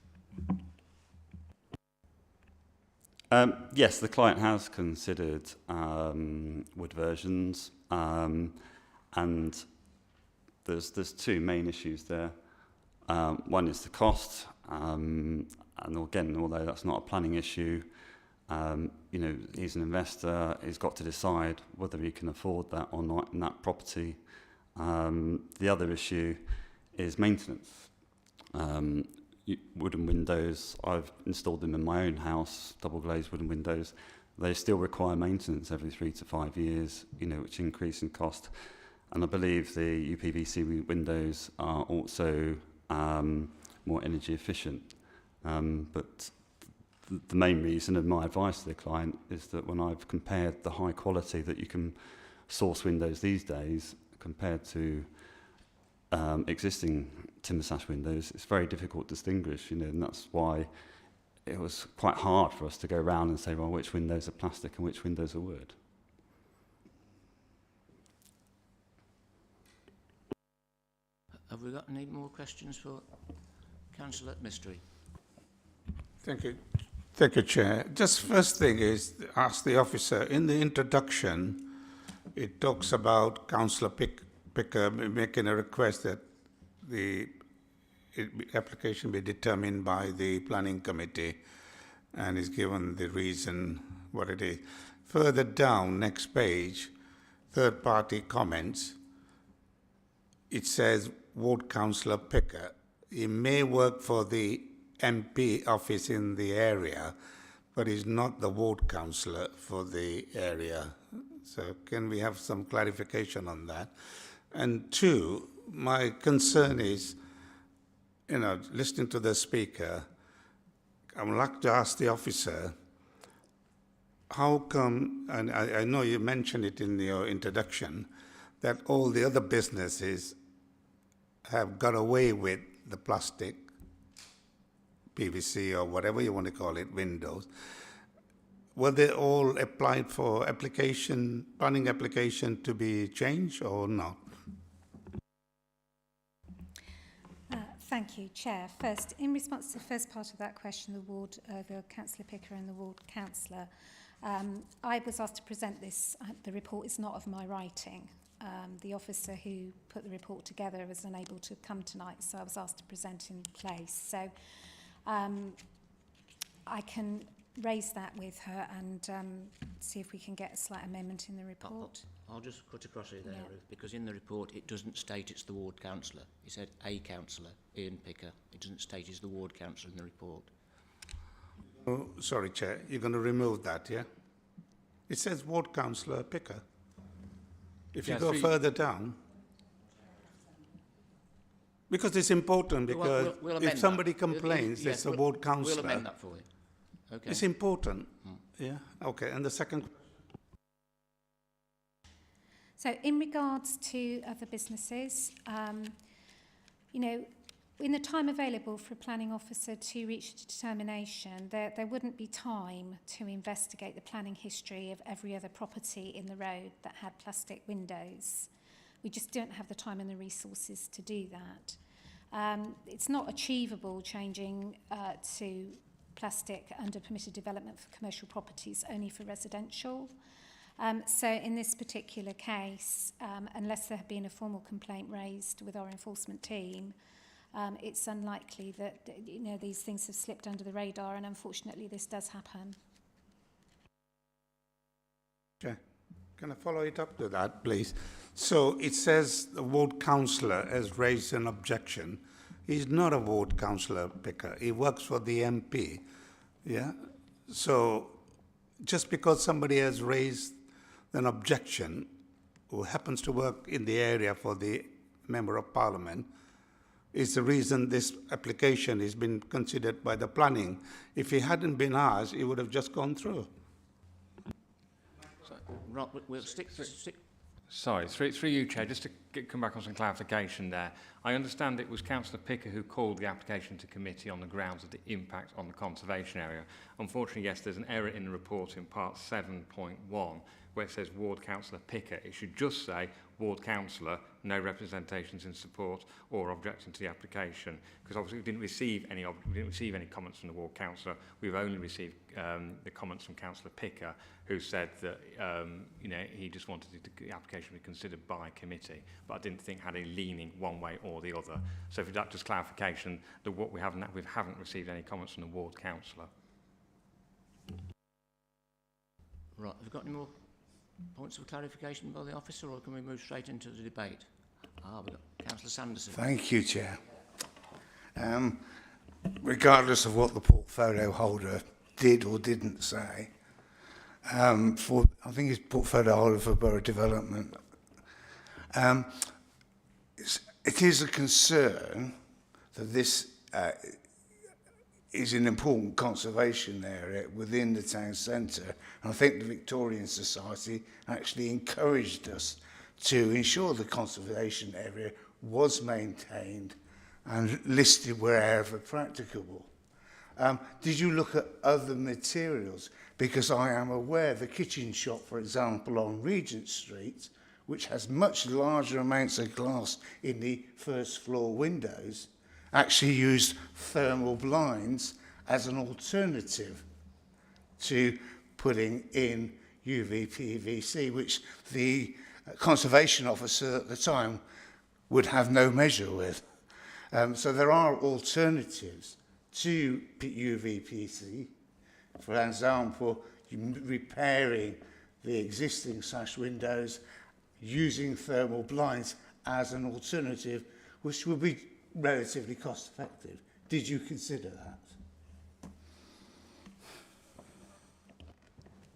Yes, the client has considered wood versions, and there's two main issues there. One is the cost, and again, although that's not a planning issue, he's an investor, he's got to decide whether he can afford that or not in that property. The other issue is maintenance. Wooden windows, I've installed them in my own house, double glazed wooden windows. They still require maintenance every 3 to 5 years, which increase in cost. And I believe the UPVC windows are also more energy efficient. But the main reason of my advice to the client is that when I've compared the high quality that you can source windows these days compared to existing timber sash windows, it's very difficult to distinguish, and that's why it was quite hard for us to go around and say, well, which windows are plastic and which windows are wood. Have we got any more questions for Councillor Mystery? Thank you. Thank you, Chair. Just first thing is, ask the officer, in the introduction, it talks about Councillor Picker making a request that the application be determined by the planning committee, and is given the reason what it is. Further down, next page, third party comments, it says ward councillor Picker. He may work for the MP office in the area, but he's not the ward councillor for the area. So can we have some clarification on that? And two, my concern is, listening to the speaker, I would like to ask the officer, how come, and I know you mentioned it in your introduction, that all the other businesses have got away with the plastic, PVC or whatever you want to call it, windows. Were they all applied for planning application to be changed or not? Thank you, Chair. First, in response to the first part of that question, the Councillor Picker and the ward councillor, I was asked to present this. The report is not of my writing. The officer who put the report together was unable to come tonight, so I was asked to present in place. So I can raise that with her and see if we can get a slight amendment in the report. I'll just cut across it there, Yeah. Ruth, because in the report it doesn't state it's the ward councillor. It said a councillor, Ian Picker. It doesn't state it's the ward councillor in the report. Oh, sorry, Chair. You're going to remove that, yeah? It says ward councillor Picker. If you go further down, because it's important, because We'll if amend somebody that. complains, Yes, it's a ward councillor. We'll amend that for you. Okay. It's important. Yeah. Okay. And the second. So in regards to other businesses, in the time available for a planning officer to reach a determination, there wouldn't be time to investigate the planning history of every other property in the road that had plastic windows. We just don't have the time and the resources to do that. It's not achievable changing to plastic under permitted development for commercial properties, only for residential. So in this particular case, unless there had been a formal complaint raised with our enforcement team, it's unlikely that these things have slipped under the radar, and unfortunately this does happen. Okay. Can I follow it up to that, please? So it says the ward councillor has raised an objection. He's not a ward councillor Picker. He works for the MP. Yeah. So just because somebody has raised an objection, who happens to work in the area for the Member of Parliament, is the reason this application has been considered by the planning. If he hadn't been asked, it would have just gone through. Right, we'll stick. Sorry, through you, Chair, just to come back on some clarification there. I understand it was Councillor Picker who called the application to committee on the grounds of the impact on the conservation area. Unfortunately, yes, there's an error in the report in part 7.1 where it says Ward Councillor Picker. It should just say Ward Councillor, no representations in support or objecting to the application, because obviously we didn't receive any comments from the Ward Councillor. We've only received the comments from Councillor Picker, who said that he just wanted the application to be considered by committee, but I didn't think had a leaning one way or the other. So for that just clarification, we haven't received any comments from the Ward Councillor. Right, have we got any more points of clarification by the officer, or can we move straight into the debate? We've got Councillor Sanderson. Thank you, Chair. Regardless of what the portfolio holder did or didn't say, I think he's portfolio holder for Borough Development. It is a concern that this is an important conservation area within the town centre. And I think the Victorian Society actually encouraged us to ensure the conservation area was maintained and listed wherever practicable. Did you look at other materials? Because I am aware the kitchen shop, for example, on Regent Street, which has much larger amounts of glass in the first floor windows, actually used thermal blinds as an alternative to putting in UV PVC, which the conservation officer at the time would have no measure with. So there are alternatives to UV PVC. For example, repairing the existing sash windows using thermal blinds as an alternative, which would be relatively cost effective. Did you consider that?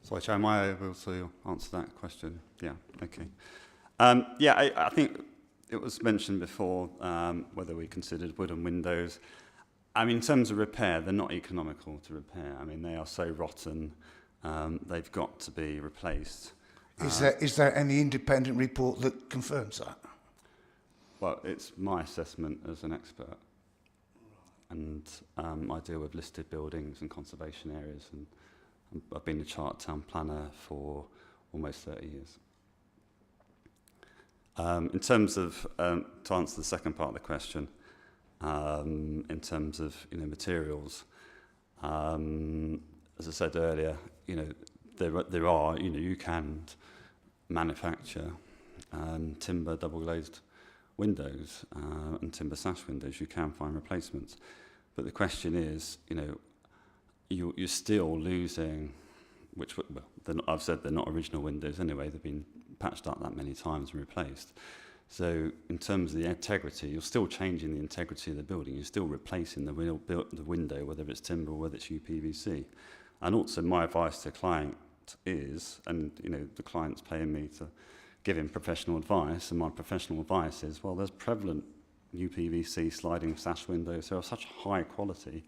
Sorry, Chair, am I able to answer that question? Yeah, okay. I think it was mentioned before whether we considered wooden windows. I mean, in terms of repair, they're not economical to repair. I mean, they are so rotten, they've got to be replaced. Is there any independent report that confirms that? Well, it's my assessment as an expert. And I deal with listed buildings and conservation areas, and I've been a Charter Town planner for almost 30 years. In terms of, to answer the second part of the question, in terms of materials, as I said earlier, there are you can manufacture timber double glazed windows and timber sash windows. You can find replacements, but the question is, you're still losing, which I've said they're not original windows anyway. They've been patched up that many times and replaced. So in terms of the integrity, you're still changing the integrity of the building. You're still replacing the window, whether it's timber or whether it's UPVC. And also my advice to the client is, and the client's paying me to give him professional advice, and my professional advice is, well, there's prevalent UPVC sliding sash windows. They're of such high quality,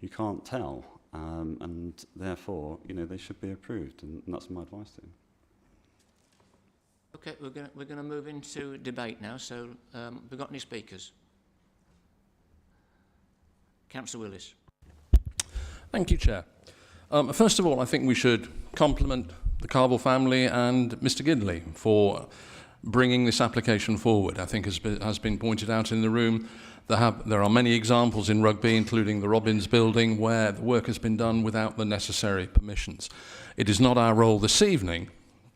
you can't tell. And therefore, they should be approved, and that's my advice to him. Okay, we're going to move into debate now. So, have we got any speakers? Councillor Willis. Thank you, Chair. First of all, I think we should compliment the Carville family and Mr. Gidley for bringing this application forward. I think, as has been pointed out in the room, there are many examples in Rugby, including the Robbins building, where the work has been done without the necessary permissions. It is not our role this evening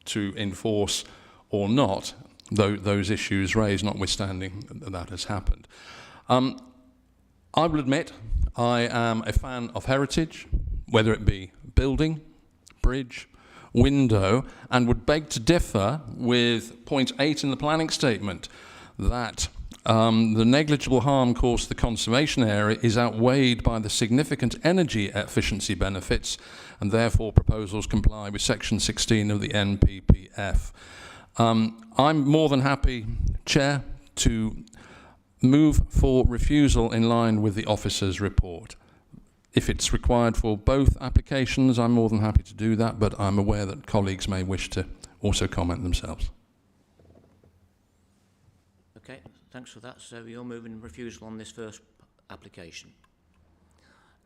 to enforce or not those issues raised, notwithstanding that has happened. I will admit I am a fan of heritage, whether it be building, bridge, window, and would beg to differ with point 8 in the planning statement, that the negligible harm caused to the conservation area is outweighed by the significant energy efficiency benefits, and therefore proposals comply with section 16 of the NPPF. I'm more than happy, Chair, to move for refusal in line with the officer's report. If it's required for both applications, I'm more than happy to do that, but I'm aware that colleagues may wish to also comment themselves. Okay, thanks for that. So you're moving refusal on this first application.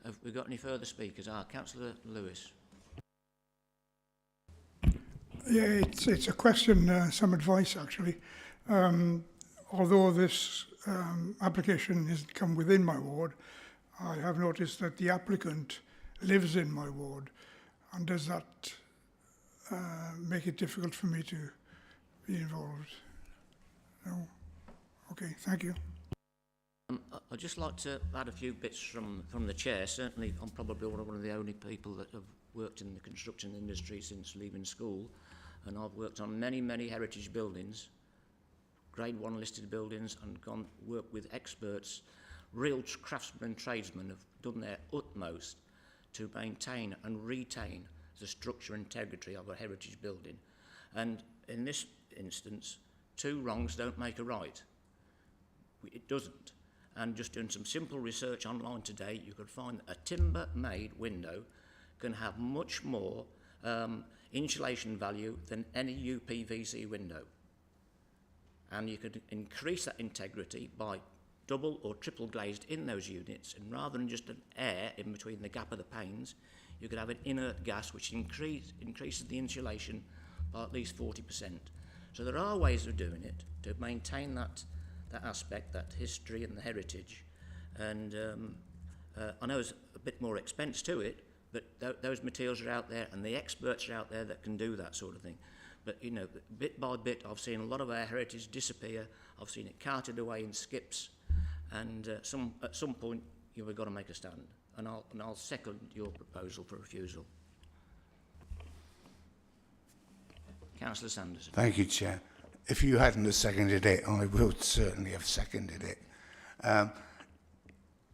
Have we got any further speakers? Councillor Lewis. Yeah, it's a question, some advice actually. Although this application hasn't come within my ward, I have noticed that the applicant lives in my ward, and does that make it difficult for me to be involved? No? Okay, thank you. I'd just like to add a few bits from the chair. Certainly, I'm probably one of the only people that have worked in the construction industry since leaving school, and I've worked on many, many heritage buildings, Grade 1 listed buildings, and gone work with experts. Real craftsmen and tradesmen have done their utmost to maintain and retain the structure and integrity of a heritage building. And in this instance, two wrongs don't make a right. It doesn't. And just doing some simple research online today, you could find that a timber-made window can have much more insulation value than any UPVC window. And you could increase that integrity by double or triple glazed in those units, and rather than just an air in between the gap of the panes, you could have an inert gas which increases the insulation by at least 40%. So there are ways of doing it to maintain that aspect, that history and the heritage. And I know there's a bit more expense to it, but those materials are out there, and the experts are out there that can do that sort of thing. But, you know, bit by bit, I've seen a lot of our heritage disappear. I've seen it carted away in skips, and at some point, we've got to make a stand. And I'll second your proposal for refusal. Councillor Sanderson. Thank you, Chair. if you hadn't have seconded it, I would certainly have seconded it.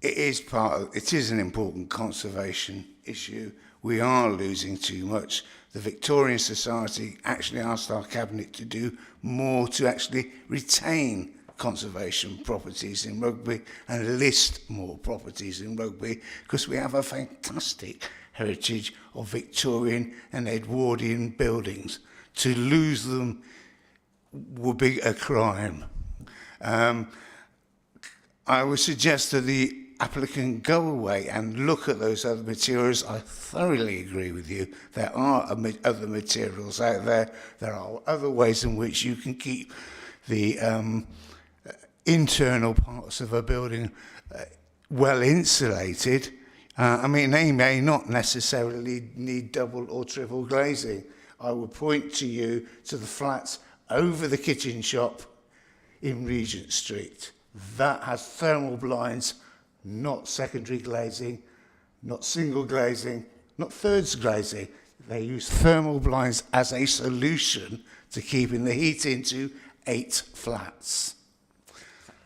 It is an important conservation issue. We are losing too much. The Victorian Society actually asked our Cabinet to do more to actually retain conservation properties in Rugby and list more properties in Rugby, because we have a fantastic heritage of Victorian and Edwardian buildings. To lose them would be a crime. I would suggest that the applicant go away and look at those other materials. I thoroughly agree with you. There are other materials out there. There are other ways in which you can keep the internal parts of a building well insulated. I mean, they may not necessarily need double or triple glazing. I would point to you to the flats over the kitchen shop in Regent Street. That has thermal blinds, not secondary glazing, not single glazing, not thirds glazing. They use thermal blinds as a solution to keeping the heat into 8 flats.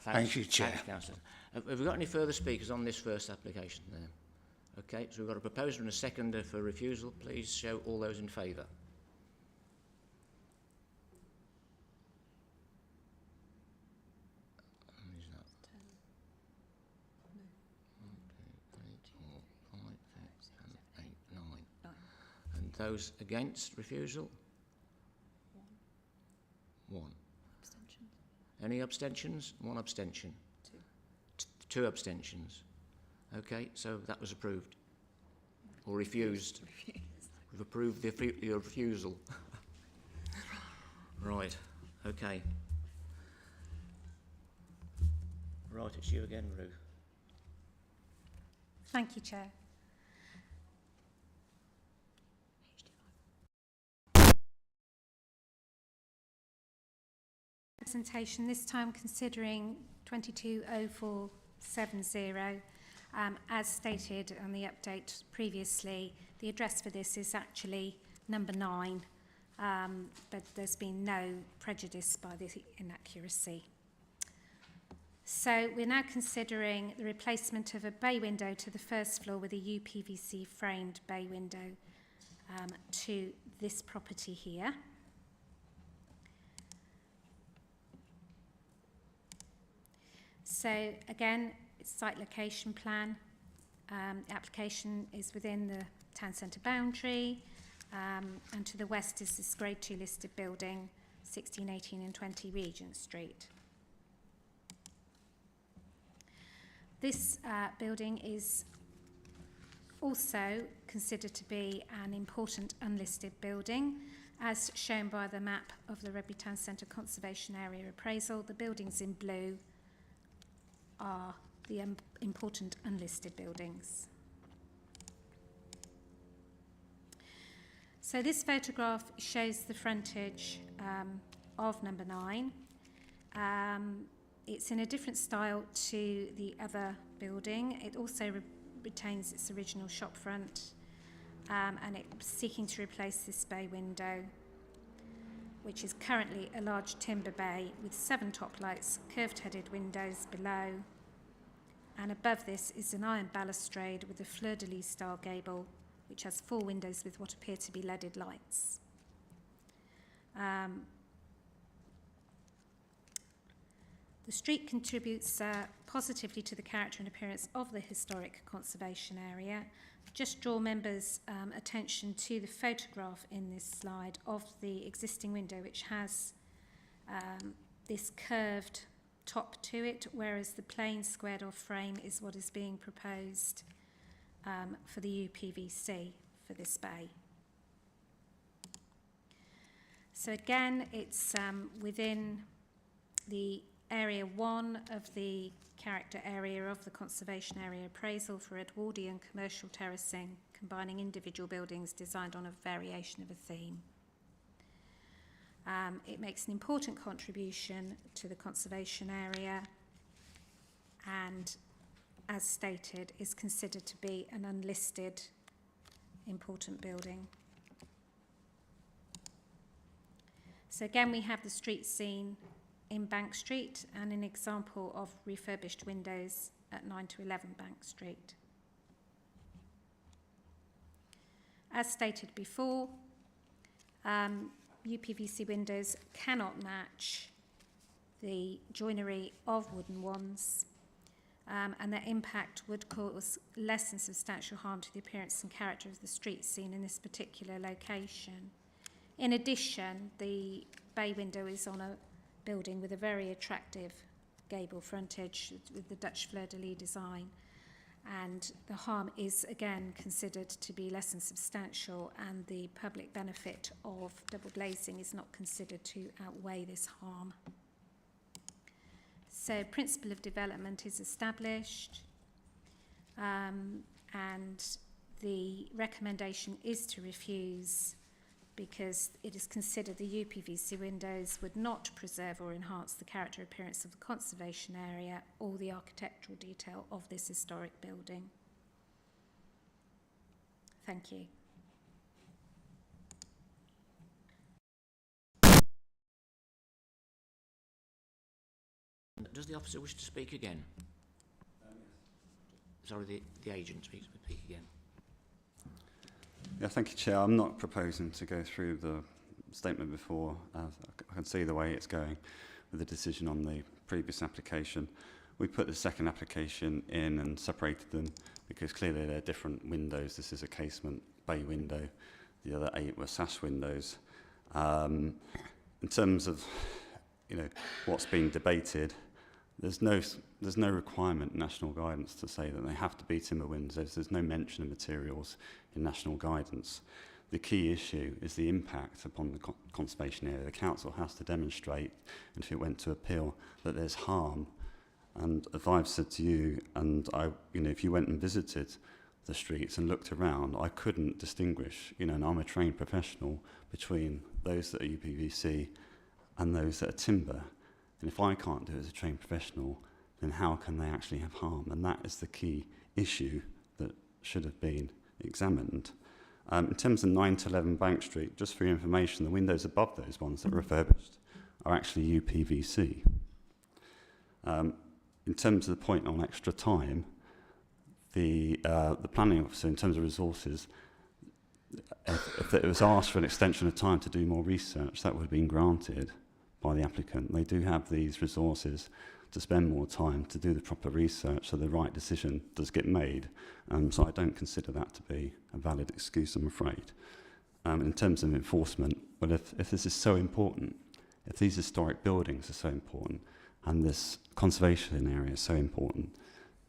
Thank you, Chair. Thanks, Councillor. Have we got any further speakers on this first application then? Okay, so we've got a proposer and a seconder for refusal. Please show all those in favour. And those against refusal? One. Abstentions. Any abstentions? One abstention. Two abstentions. Okay, so that was approved. Or refused. We've approved the refusal. Right, okay. Right, it's you again, Ruth. Thank you, Chair. Presentation, this time considering 220470. As stated on the update previously, the address for this is actually number 9, but there's been no prejudice by the inaccuracy. So we're now considering the replacement of a bay window to the first floor with a UPVC framed bay window to this property here. So again, it's site location plan. The application is within the town centre boundary, and to the west is this Grade 2 listed building, 16, 18 and 20 Regent Street. This building is also considered to be an important unlisted building. As shown by the map of the Rugby Town Centre Conservation Area appraisal, the buildings in blue are the important unlisted buildings. So this photograph shows the frontage of number 9. It's in a different style to the other building. It also retains its original shop front, and it's seeking to replace this bay window, which is currently a large timber bay with 7 top lights, curved-headed windows below, and above this is an iron balustrade with a fleur-de-lis style gable, which has 4 windows with what appear to be leaded lights. The street contributes positively to the character and appearance of the historic conservation area. Just draw members' attention to the photograph in this slide of the existing window, which has this curved top to it, whereas the plain squared off frame is what is being proposed for the UPVC for this bay. So again, it's within the Area 1 of the character area of the conservation area appraisal for Edwardian commercial terracing, combining individual buildings designed on a variation of a theme. It makes an important contribution to the conservation area and, as stated, is considered to be an unlisted important building. So again, we have the street scene in Bank Street and an example of refurbished windows at 9 to 11 Bank Street. As stated before, UPVC windows cannot match the joinery of wooden ones, and their impact would cause less than substantial harm to the appearance and character of the street scene in this particular location. In addition, the bay window is on a building with a very attractive gable frontage with the Dutch fleur-de-lis design, and the harm is again considered to be less than substantial, and the public benefit of double glazing is not considered to outweigh this harm. So principle of development is established, and the recommendation is to refuse because it is considered the UPVC windows would not preserve or enhance the character appearance of the conservation area or the architectural detail of this historic building. Thank you. Does the officer wish to speak again? Sorry, the agent speak again. Yeah, thank you, Chair. I'm not proposing to go through the statement before. I can see the way it's going with the decision on the previous application. We put the second application in and separated them because clearly they're different windows. This is a casement bay window. The other 8 were sash windows. In terms of, what's being debated, there's no requirement in national guidance to say that they have to be timber windows. There's no mention of materials in national guidance. The key issue is the impact upon the conservation area. The council has to demonstrate, and if it went to appeal, that there's harm. And if I've said to you, and if you went and visited the streets and looked around, I couldn't distinguish, and I'm a trained professional, between those that are UPVC and those that are timber. And if I can't do it as a trained professional, then how can they actually have harm? And that is the key issue that should have been examined. In terms of 9 to 11 Bank Street, just for your information, the windows above those ones that are refurbished are actually UPVC. In terms of the point on extra time, the planning officer, in terms of resources, if it was asked for an extension of time to do more research, that would have been granted by the applicant. They do have these resources to spend more time to do the proper research so the right decision does get made. So I don't consider that to be a valid excuse, I'm afraid. In terms of enforcement, well, if this is so important, if these historic buildings are so important, and this conservation area is so important,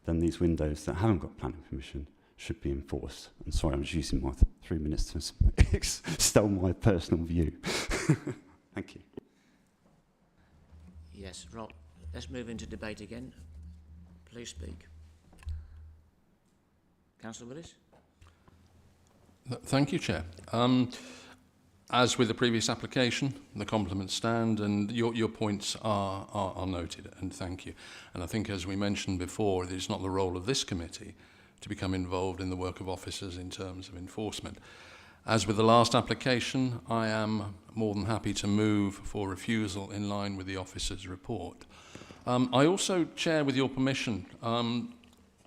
then these windows that haven't got planning permission should be enforced. And sorry, I'm just using my 3 minutes to extol my personal view. Thank you. Yes, Rob, let's move into debate again. Please speak. Councillor Willis? Thank you, Chair. As with the previous application, the compliments stand, and your points are noted, and thank you. And I think, as we mentioned before, it is not the role of this committee to become involved in the work of officers in terms of enforcement. As with the last application, I am more than happy to move for refusal in line with the officer's report. I also, Chair, with your permission,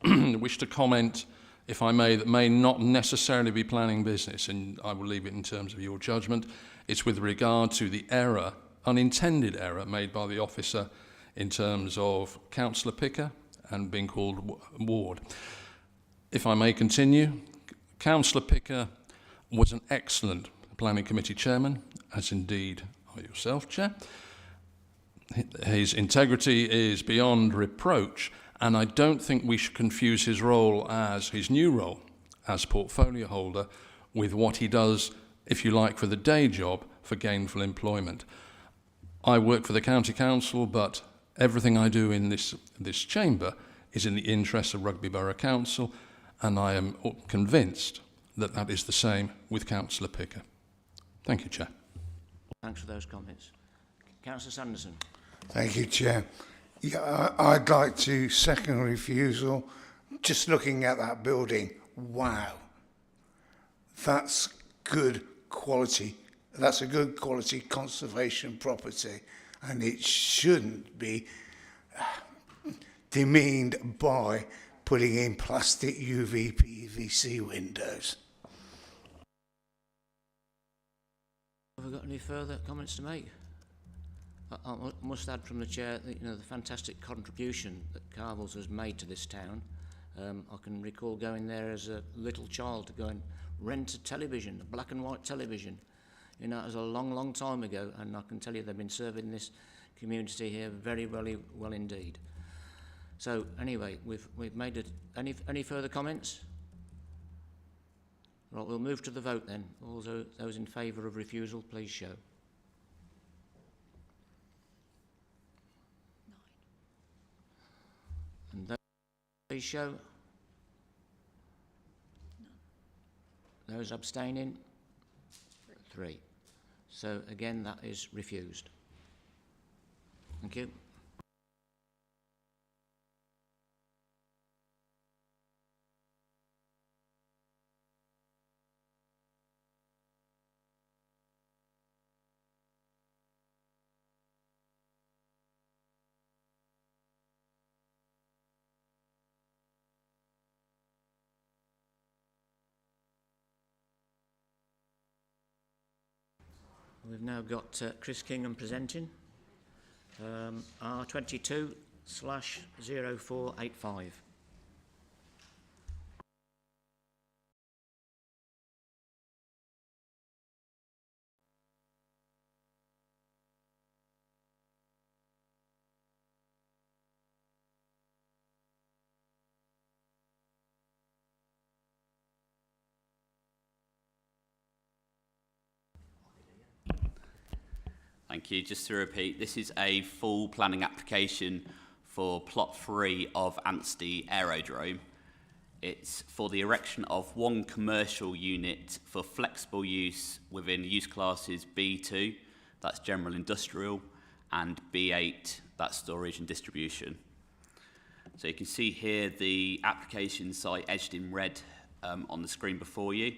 wish to comment, if I may, that may not necessarily be planning business, and I will leave it in terms of your judgment. It's with regard to the error, unintended error, made by the officer in terms of Councillor Picker and being called Ward. If I may continue, Councillor Picker was an excellent planning committee chairman, as indeed are yourself, Chair. His integrity is beyond reproach, and I don't think we should confuse his role as his new role as portfolio holder with what he does, if you like, for the day job for gainful employment. I work for the county council, but everything I do in this chamber is in the interests of Rugby Borough Council, and I am convinced that that is the same with Councillor Picker. Thank you, Chair. Thanks for those comments. Councillor Sanderson. Thank you, Chair. Yeah, I'd like to second refusal. Just looking at that building, wow. That's good quality That's a good quality conservation property, and it shouldn't be demeaned by putting in plastic UV PVC windows. Have we got any further comments to make? I must add from the chair that, you know, the fantastic contribution that Carvels has made to this town. I can recall going there as a little child to go and rent a television, a black and white television. You know, it was a long, long time ago, and I can tell you they've been serving this community here very, very well indeed. So anyway, we've made it. Any further comments? Right, we'll move to the vote then. All those in favour of refusal, please show. 9. And those, please show. None. Those abstaining? 3. So again, that is refused. Thank you. We've now got Chris Kingham presenting R22/0485. Thank you. Just to repeat, this is a full planning application for Plot 3 of Anstey Aerodrome. It's for the erection of one commercial unit for flexible use within use classes B2, that's general industrial, and B8, that's storage and distribution. So you can see here the application site edged in red on the screen before you.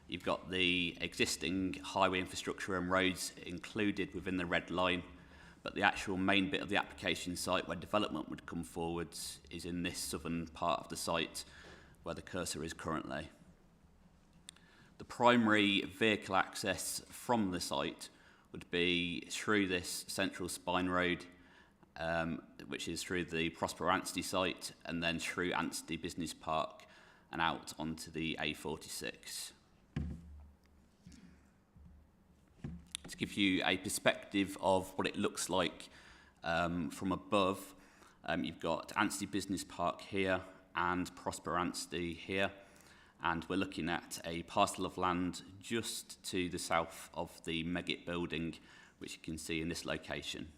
You've got the existing highway infrastructure and roads included within the red line, but the actual main bit of the application site where development would come forwards is in this southern part of the site where the cursor is currently. The primary vehicle access from the site would be through this central spine road, which is through the Prosper Anstey site, and then through Anstey Business Park and out onto the A46. To give you a perspective of what it looks like from above, you've got Anstey Business Park here and Prosper Anstey here, and we're looking at a parcel of land just to the south of the Meggitt building, which you can see in this location.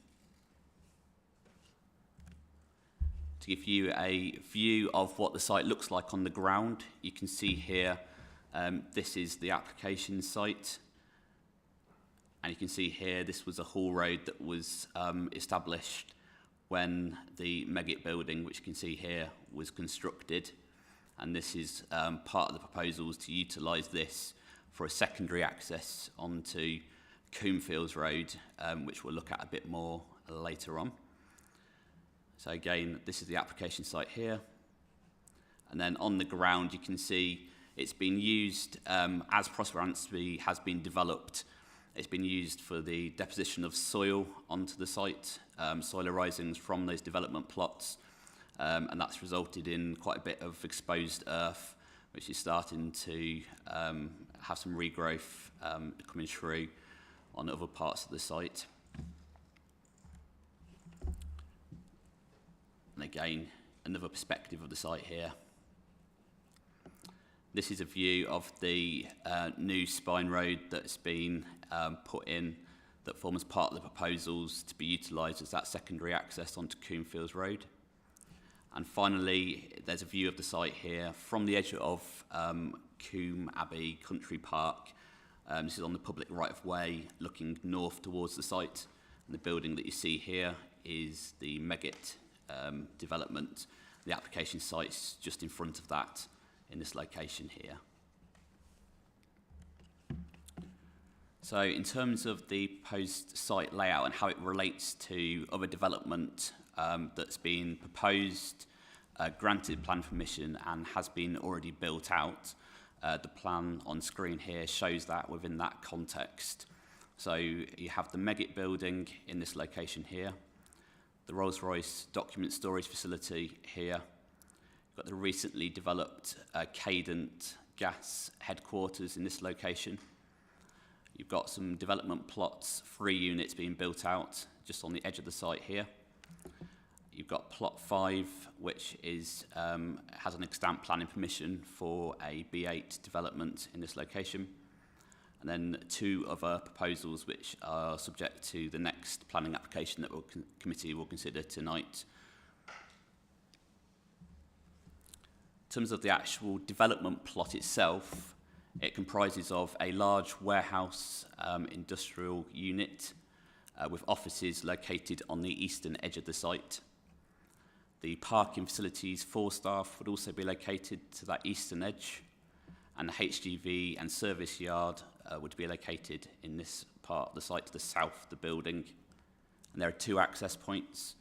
To give you a view of what the site looks like on the ground, you can see here, this is the application site. And you can see here, this was a haul road that was established when the Meggitt building, which you can see here, was constructed. And this is part of the proposals to utilise this for a secondary access onto Coomfields Road, which we'll look at a bit more later on. So again, this is the application site here. And then on the ground, you can see it's been used as Prosper Anstey has been developed. It's been used for the deposition of soil onto the site, soil arisings from those development plots, and that's resulted in quite a bit of exposed earth, which is starting to have some regrowth coming through on other parts of the site. And again, another perspective of the site here. This is a view of the new spine road that's been put in that forms part of the proposals to be utilised as that secondary access onto Coomfields Road. And finally, there's a view of the site here from the edge of Coombe Abbey Country Park. This is on the public right-of-way looking north towards the site. And the building that you see here is the Meggitt development. The application site's just in front of that in this location here. So in terms of the proposed site layout and how it relates to other development that's been proposed, granted plan permission and has been already built out, the plan on screen here shows that within that context. So you have the Meggitt building in this location here, the Rolls-Royce document storage facility here. You've got the recently developed Cadent gas headquarters in this location. You've got some development plots, 3 units being built out just on the edge of the site here. You've got plot 5, which is has an extant planning permission for a B8 development in this location. And then 2 other proposals which are subject to the next planning application that the committee will consider tonight. In terms of the actual development plot itself, it comprises of a large warehouse industrial unit with offices located on the eastern edge of the site. The parking facilities for staff would also be located to that eastern edge, and the HGV and service yard would be located in this part of the site to the south of the building. And there are 2 access points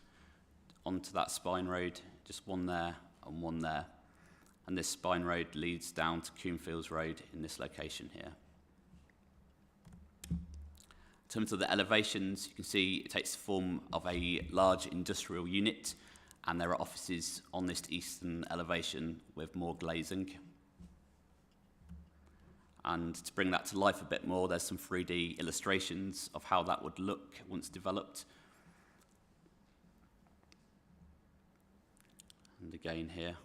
onto that spine road, just one there and one there. And this spine road leads down to Coomfields Road in this location here. In terms of the elevations, you can see it takes the form of a large industrial unit, and there are offices on this eastern elevation with more glazing. And to bring that to life a bit more, there's some 3D illustrations of how that would look once developed. And again here.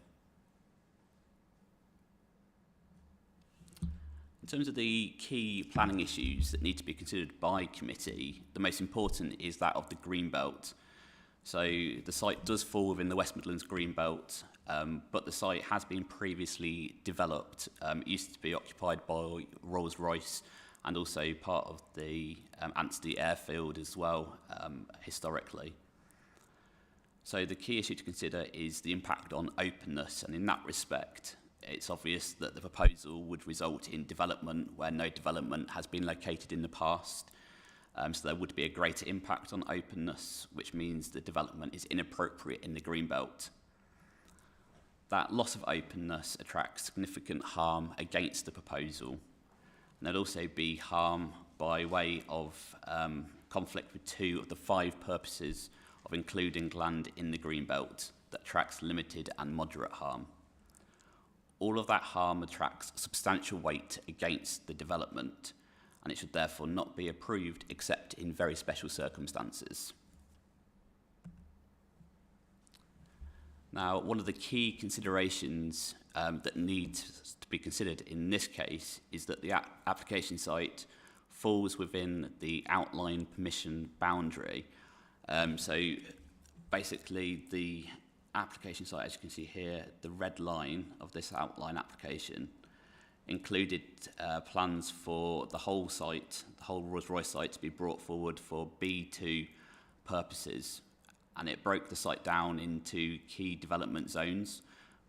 In terms of the key planning issues that need to be considered by committee, the most important is that of the Greenbelt. So the site does fall within the West Midlands Greenbelt, but the site has been previously developed. It used to be occupied by Rolls-Royce and also part of the Anstey Airfield as well, historically. So the key issue to consider is the impact on openness, and in that respect, it's obvious that the proposal would result in development where no development has been located in the past. So there would be a greater impact on openness, which means the development is inappropriate in the Greenbelt. That loss of openness attracts significant harm against the proposal. And there'd also be harm by way of conflict with 2 of the 5 purposes of including land in the Greenbelt that attracts limited and moderate harm. All of that harm attracts substantial weight against the development, and it should therefore not be approved except in very special circumstances. Now, one of the key considerations that need to be considered in this case is that the application site falls within the outline permission boundary. So basically the application site, as you can see here, the red line of this outline application included plans for the whole site, the whole Rolls-Royce site, to be brought forward for B2 purposes. And it broke the site down into key development zones,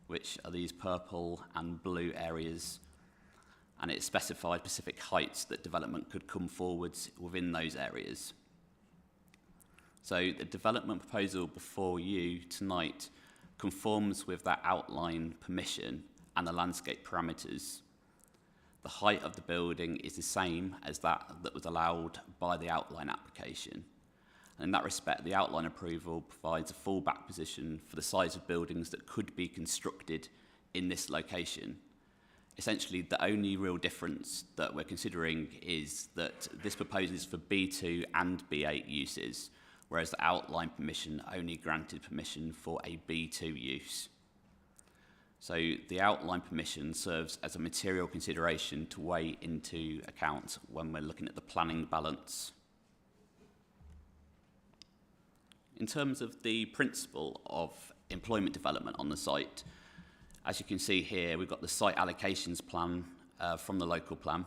which are these purple and blue areas. And it specified specific heights that development could come forwards within those areas. So the development proposal before you tonight conforms with that outline permission and the landscape parameters. The height of the building is the same as that was allowed by the outline application. And in that respect, the outline approval provides a fallback position for the size of buildings that could be constructed in this location. Essentially, the only real difference that we're considering is that this proposes for B2 and B8 uses, whereas the outline permission only granted permission for a B2 use. So the outline permission serves as a material consideration to weigh into account when we're looking at the planning balance. In terms of the principle of employment development on the site, as you can see here, we've got the site allocations plan from the local plan,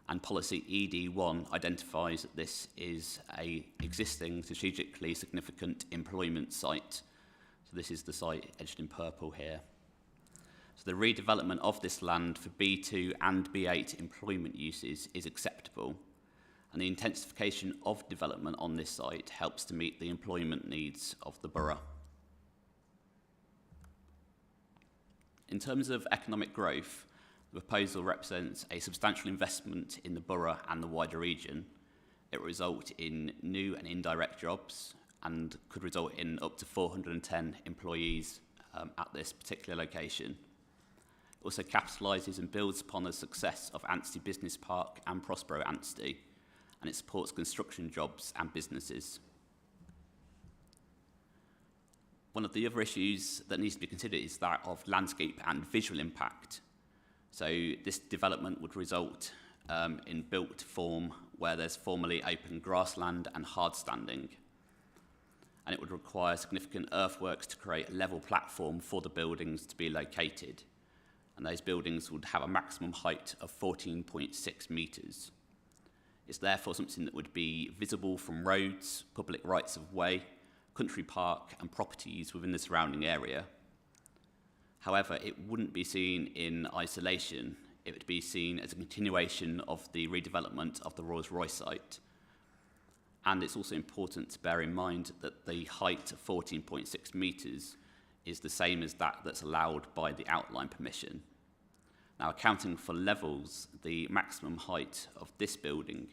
and policy ED1 identifies that this is an existing strategically significant employment site. So this is the site edged in purple here. So the redevelopment of this land for B2 and B8 employment uses is acceptable. and the intensification of development on this site helps to meet the employment needs of the borough. In terms of economic growth, the proposal represents a substantial investment in the borough and the wider region. It will result in new and indirect jobs and could result in up to 410 employees at this particular location. It also capitalises and builds upon the success of Anstey Business Park and Prospero Anstey, and it supports construction jobs and businesses. One of the other issues that needs to be considered is that of landscape and visual impact. So this development would result in built form where there's formerly open grassland and hard standing. And it would require significant earthworks to create a level platform for the buildings to be located. And those buildings would have a maximum height of 14.6 metres. It's therefore something that would be visible from roads, public rights of way, country park and properties within the surrounding area. However, it wouldn't be seen in isolation. It would be seen as a continuation of the redevelopment of the Rolls-Royce site. And it's also important to bear in mind that the height of 14.6 metres is the same as that that's allowed by the outline permission. Now, accounting for levels, the maximum height of this building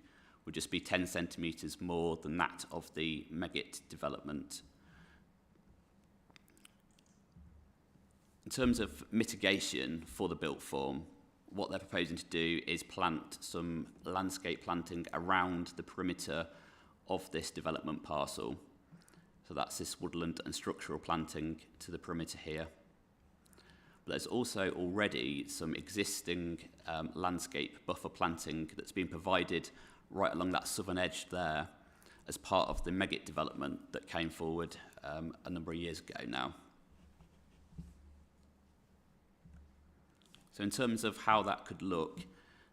would just be 10 centimetres more than that of the Meggitt development. In terms of mitigation for the built form, what they're proposing to do is plant some landscape planting around the perimeter of this development parcel. So that's this woodland and structural planting to the perimeter here. But there's also already some existing landscape buffer planting that's been provided right along that southern edge there as part of the Meggitt development that came forward a number of years ago now. So in terms of how that could look,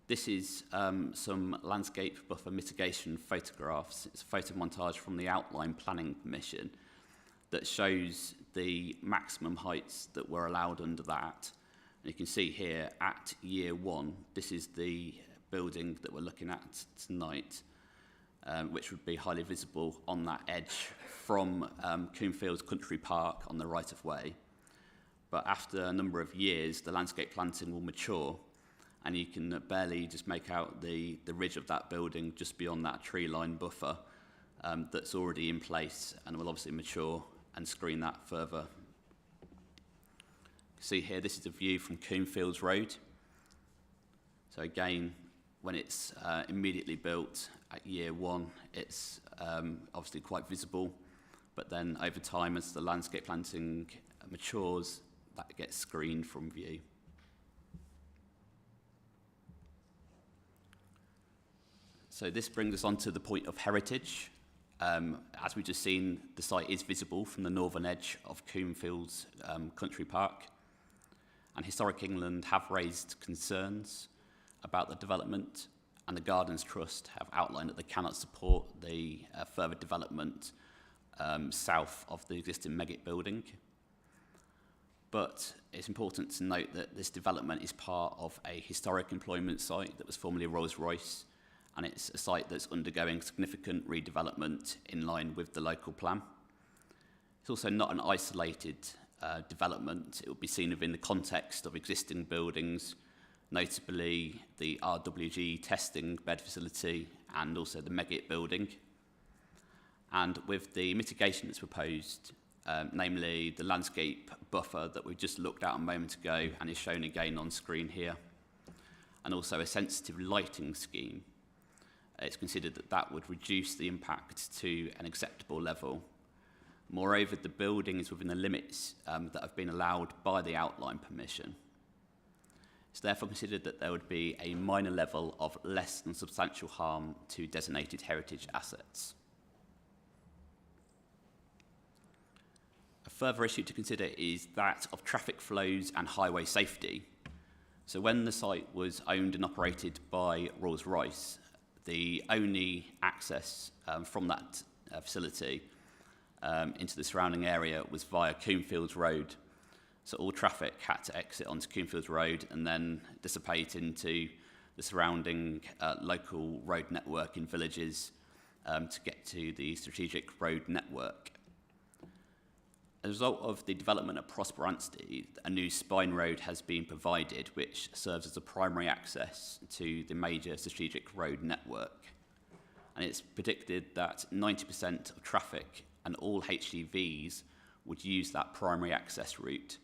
this is some landscape buffer mitigation photographs. It's a photo montage from the outline planning permission that shows the maximum heights that were allowed under that. And you can see here at year one, this is the building that we're looking at tonight, which would be highly visible on that edge from Coomfields Country Park on the right of way. But after a number of years, the landscape planting will mature, and you can barely just make out the ridge of that building just beyond that tree line buffer that's already in place, and will obviously mature and screen that further. See here, this is a view from Coomfields Road. So again, when it's immediately built at year one, it's obviously quite visible, but then over time, as the landscape planting matures, that gets screened from view. So this brings us on to the point of heritage. As we've just seen, the site is visible from the northern edge of Coomfields Country Park. And Historic England have raised concerns about the development, and the Gardens Trust have outlined that they cannot support the further development south of the existing Meggitt building. But it's important to note that this development is part of a historic employment site that was formerly Rolls-Royce, and it's a site that's undergoing significant redevelopment in line with the local plan. It's also not an isolated development. It will be seen within the context of existing buildings, notably the RWG testing bed facility and also the Meggitt building. And with the mitigation that's proposed, namely the landscape buffer that we just looked at a moment ago and is shown again on screen here, and also a sensitive lighting scheme, it's considered that that would reduce the impact to an acceptable level. Moreover, the building is within the limits that have been allowed by the outline permission. It's therefore considered that there would be a minor level of less than substantial harm to designated heritage assets. A further issue to consider is that of traffic flows and highway safety. So when the site was owned and operated by Rolls-Royce, the only access from that facility into the surrounding area was via Coomfields Road. So all traffic had to exit onto Coomfields Road and then dissipate into the surrounding local road network in villages to get to the strategic road network. As a result of the development of Prosper Anstey, a new spine road has been provided which serves as a primary access to the major strategic road network. And it's predicted that 90% of traffic and all HGVs would use that primary access route,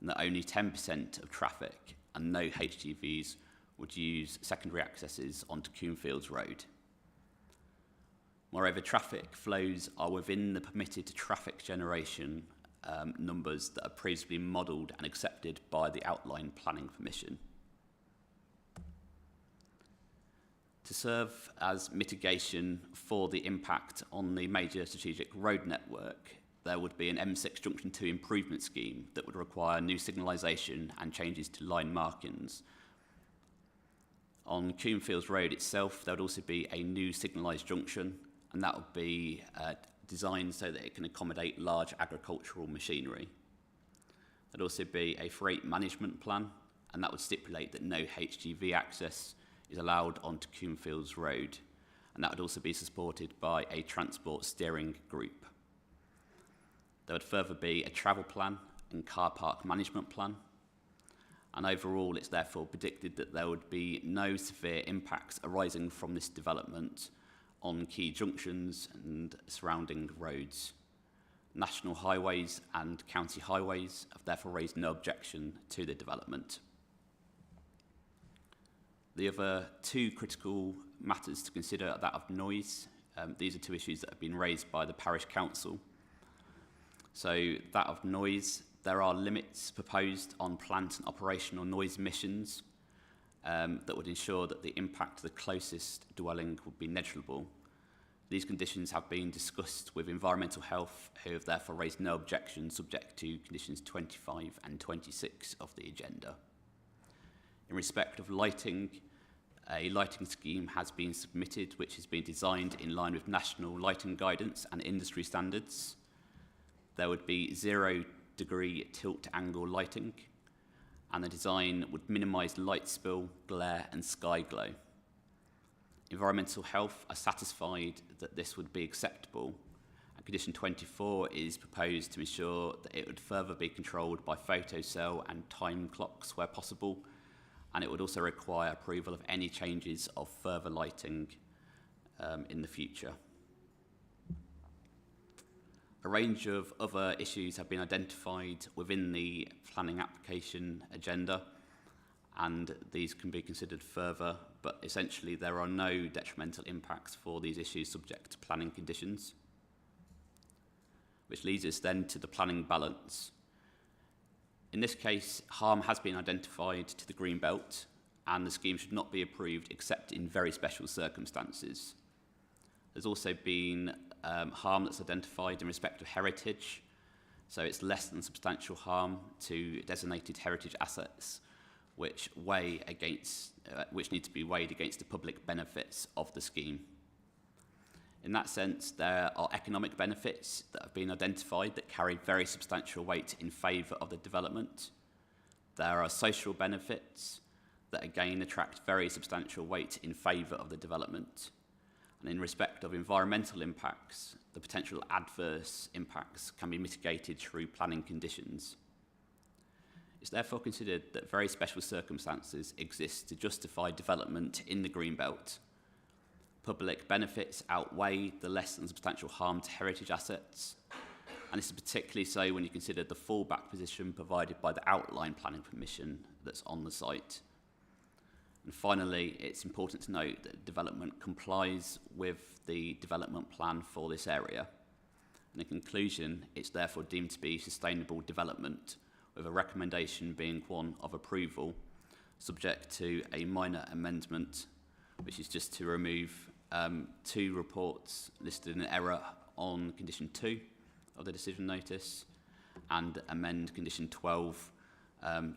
and that only 10% of traffic and no HGVs would use secondary accesses onto Coomfields Road. Moreover, traffic flows are within the permitted traffic generation numbers that are previously modelled and accepted by the Outline Planning Permission. To serve as mitigation for the impact on the major strategic road network, there would be an M6 Junction 2 improvement scheme that would require new signalisation and changes to line markings. On Coomfields Road itself, there would also be a new signalised junction, and that would be designed so that it can accommodate large agricultural machinery. There'd also be a freight management plan, and that would stipulate that no HGV access is allowed onto Coomfields Road, and that would also be supported by a transport steering group. There would further be a travel plan and car park management plan, and overall it's therefore predicted that there would be no severe impacts arising from this development on key junctions and surrounding roads. National highways and county highways have therefore raised no objection to the development. The other two critical matters to consider are that of noise. These are two issues that have been raised by the Parish Council. So that of noise, there are limits proposed on plant and operational noise emissions that would ensure that the impact to the closest dwelling would be negligible. These conditions have been discussed with Environmental Health, who have therefore raised no objection, subject to conditions 25 and 26 of the agenda. In respect of lighting, a lighting scheme has been submitted which has been designed in line with national lighting guidance and industry standards. There would be 0-degree tilt angle lighting, and the design would minimise light spill, glare and sky glow. Environmental Health are satisfied that this would be acceptable, and condition 24 is proposed to ensure that it would further be controlled by photocell and time clocks where possible, and it would also require approval of any changes of further lighting in the future. A range of other issues have been identified within the planning application agenda, and these can be considered further, but essentially there are no detrimental impacts for these issues subject to planning conditions. Which leads us then to the planning balance. In this case, harm has been identified to the green belt, and the scheme should not be approved except in very special circumstances. There's also been harm that's identified in respect of heritage, so it's less than substantial harm to designated heritage assets which need to be weighed against the public benefits of the scheme. In that sense, there are economic benefits that have been identified that carry very substantial weight in favour of the development. There are social benefits that again attract very substantial weight in favour of the development. And in respect of environmental impacts, the potential adverse impacts can be mitigated through planning conditions. It's therefore considered that very special circumstances exist to justify development in the Greenbelt. Public benefits outweigh the less than substantial harm to heritage assets, and this is particularly so when you consider the fallback position provided by the Outline Planning Permission that's on the site. And finally, it's important to note that development complies with the development plan for this area. And in conclusion, it's therefore deemed to be sustainable development, with a recommendation being one of approval, subject to a minor amendment, which is just to remove two reports listed in error on condition 2 of the decision notice, and amend condition 12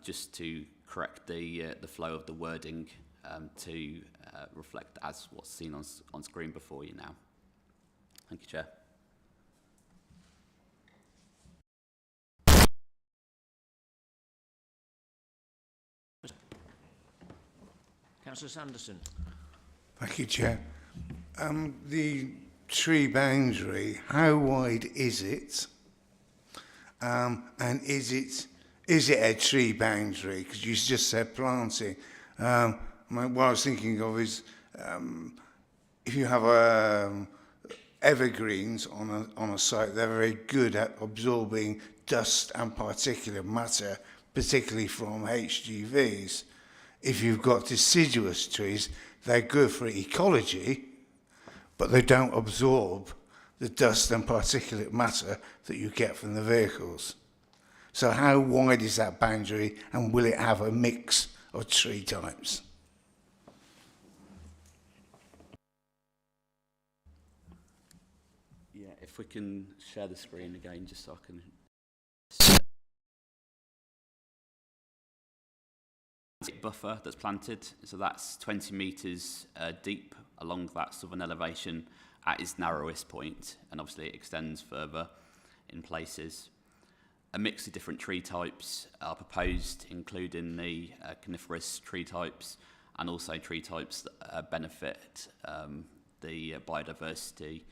just to correct the flow of the wording to reflect as what's seen on screen before you now. Thank you, Chair. Councillor Sanderson. Thank you, Chair. The tree boundary, how wide is it? And is it a tree boundary? Because you just said planting. What I was thinking of is if you have evergreens on a site, they're very good at absorbing dust and particulate matter, particularly from HGVs. If you've got deciduous trees, they're good for ecology, but they don't absorb the dust and particulate matter that you get from the vehicles. So how wide is that boundary, and will it have a mix of tree types? Yeah, if we can share the screen again, just so I can... Buffer that's planted, so that's 20 metres deep along that southern elevation at its narrowest point, and obviously it extends further in places. A mix of different tree types are proposed, including the coniferous tree types and also tree types that benefit the biodiversity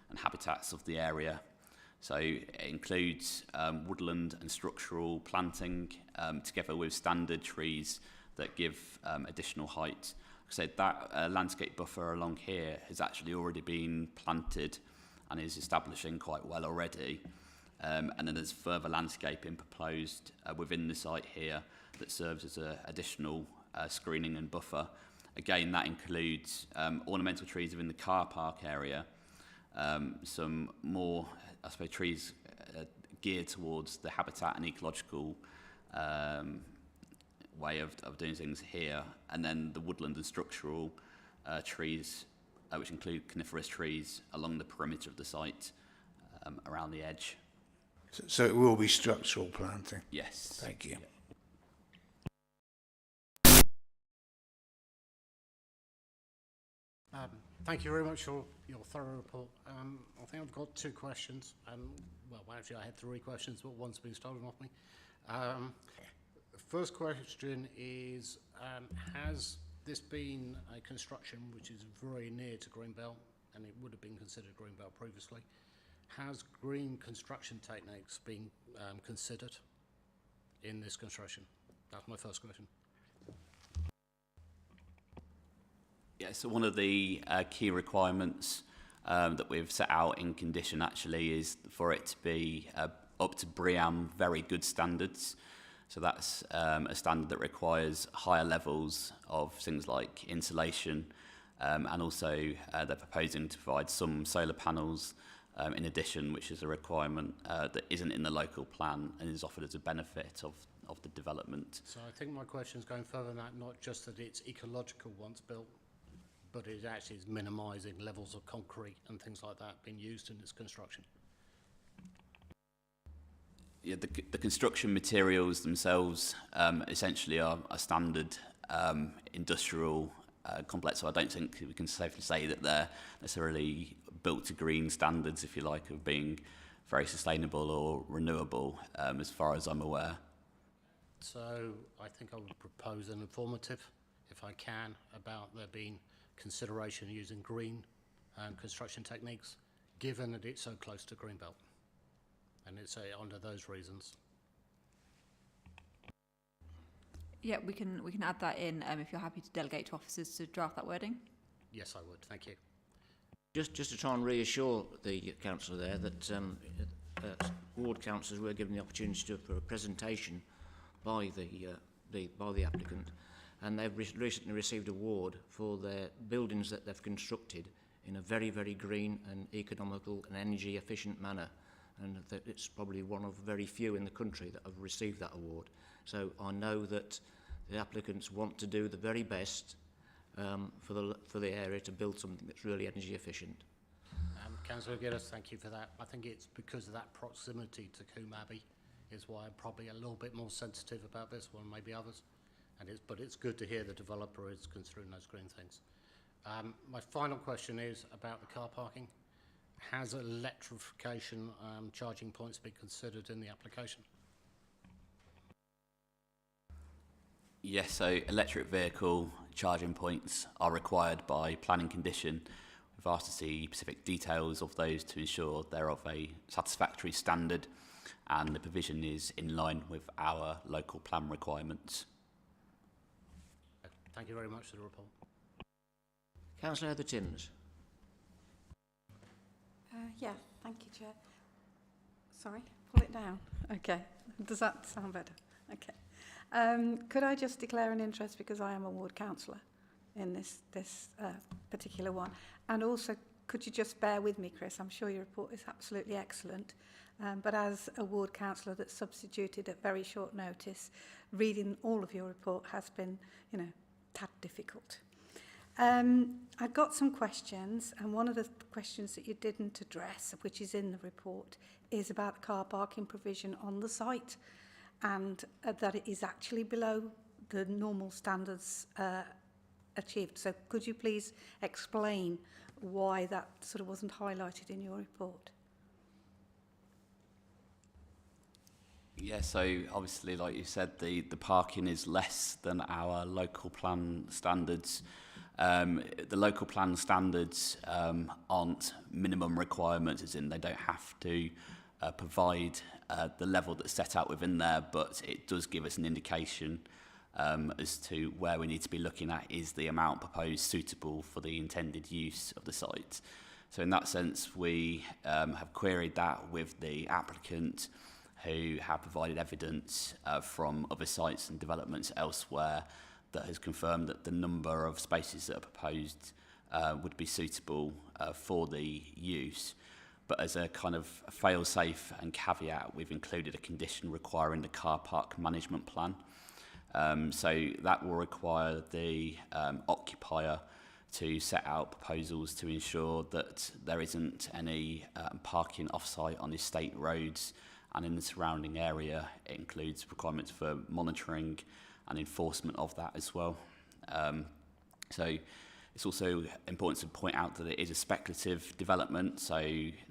and habitats of the area. So it includes woodland and structural planting together with standard trees that give additional height. Like I said, that landscape buffer along here has actually already been planted and is establishing quite well already. And then there's further landscaping proposed within the site here that serves as an additional screening and buffer. Again, that includes ornamental trees within the car park area, some more, I suppose, trees geared towards the habitat and ecological way of doing things here, and then the woodland and structural trees, which include coniferous trees along the perimeter of the site around the edge. So it will be structural planting? Yes. Thank you. Yeah. Thank you very much for your thorough report. I think I've got two questions. Well, actually I had three questions, but one's been stolen off me. First question is, has this been a construction which is very near to Greenbelt, and it would have been considered Greenbelt previously? Has green construction techniques been considered in this construction? That's my first question. Yeah, so one of the key requirements that we've set out in condition actually is for it to be up to BREEAM very good standards. So that's a standard that requires higher levels of things like insulation, and also they're proposing to provide some solar panels in addition, which is a requirement that isn't in the local plan and is offered as a benefit of the development. So I think my question is going further than that, not just that it's ecological once built, but it actually is minimising levels of concrete and things like that being used in its construction. Yeah, the construction materials themselves essentially are a standard industrial complex, so I don't think we can safely say that they're necessarily built to green standards, if you like, of being very sustainable or renewable, as far as I'm aware. So I think I would propose an informative, if I can, about there being consideration using green construction techniques, given that it's so close to Greenbelt. And it's under those reasons. Yeah, we can add that in if you're happy to delegate to officers to draft that wording. Yes, I would. Thank you. Just to try and reassure the councillor there that ward councillors were given the opportunity to for a presentation by the applicant, and they've recently received an award for their buildings that they've constructed in a very, very green and economical and energy efficient manner. And that it's probably one of very few in the country that have received that award. So I know that the applicants want to do the very best for the area to build something that's really energy efficient. Councillor Gillis, thank you for that. I think it's because of that proximity to Coombe Abbey is why I'm probably a little bit more sensitive about this one, maybe others. But it's good to hear the developer is considering those green things. My final question is about the car parking. Has electrification charging points been considered in the application? Yes, so electric vehicle charging points are required by planning condition. We've asked to see specific details of those to ensure they're of a satisfactory standard and the provision is in line with our local plan requirements. Thank you very much for the report. Councillor Heather Timms. Yeah, thank you, Chair. Sorry, pull it down. Okay, does that sound better? Okay. Could I just declare an interest because I am a ward councillor in this particular one? And also, could you just bear with me, Chris? I'm sure your report is absolutely excellent. But as a ward councillor that's substituted at very short notice, reading all of your report has been, you know, tad difficult. I've got some questions, and one of the questions that you didn't address, which is in the report, is about the car parking provision on the site, and that it is actually below the normal standards achieved. So could you please explain why that sort of wasn't highlighted in your report? Yeah, so obviously, like you said, the parking is less than our local plan standards. The local plan standards aren't minimum requirements, as in they don't have to provide the level that's set out within there, but it does give us an indication as to where we need to be looking at is the amount proposed suitable for the intended use of the site. So in that sense, we have queried that with the applicant, who have provided evidence from other sites and developments elsewhere that has confirmed that the number of spaces that are proposed would be suitable for the use. But as a kind of fail-safe and caveat, we've included a condition requiring the car park management plan. So that will require the occupier to set out proposals to ensure that there isn't any parking off-site on estate roads and in the surrounding area. It includes requirements for monitoring and enforcement of that as well. So it's also important to point out that it is a speculative development, so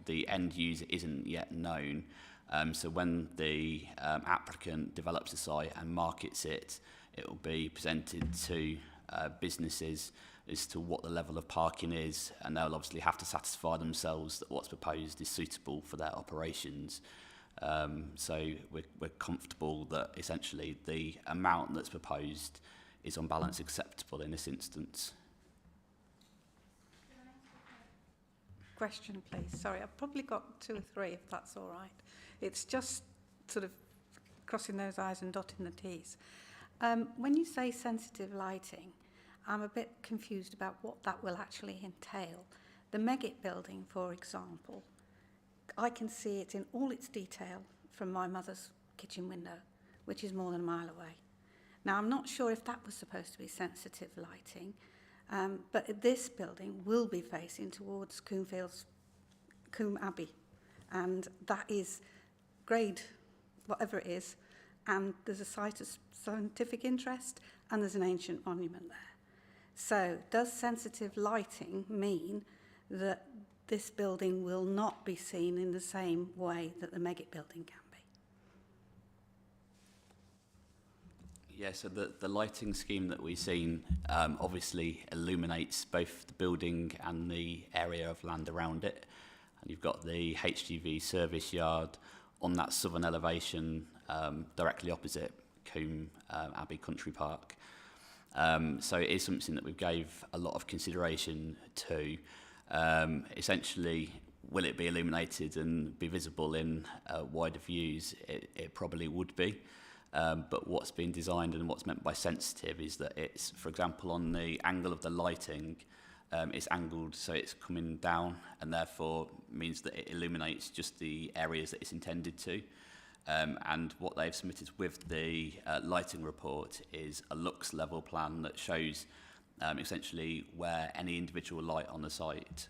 the end user isn't yet known. So when the applicant develops a site and markets it, it will be presented to businesses as to what the level of parking is, and they'll obviously have to satisfy themselves that what's proposed is suitable for their operations. So we're comfortable that essentially the amount that's proposed is on balance acceptable in this instance. Question, please. Sorry, I've probably got 2 or 3, if that's all right. It's just sort of crossing those I's and dotting the T's. When you say sensitive lighting, I'm a bit confused about what that will actually entail. The Meggitt building, for example, I can see it in all its detail from my mother's kitchen window, which is more than a mile away. Now, I'm not sure if that was supposed to be sensitive lighting, but this building will be facing towards Combe Abbey, and that is grade, whatever it is, and there's a site of scientific interest, and there's an ancient monument there. So, does sensitive lighting mean that this building will not be seen in the same way that the Meggitt building can be? Yeah, so the lighting scheme that we've seen obviously illuminates both the building and the area of land around it. And you've got the HGV service yard on that southern elevation directly opposite Combe Abbey Country Park. So it is something that we gave a lot of consideration to. Essentially, will it be illuminated and be visible in wider views? It probably would be. But what's been designed and what's meant by sensitive is that it's, for example, on the angle of the lighting, it's angled so it's coming down, and therefore means that it illuminates just the areas that it's intended to. And what they've submitted with the lighting report is a lux level plan that shows essentially where any individual light on the site,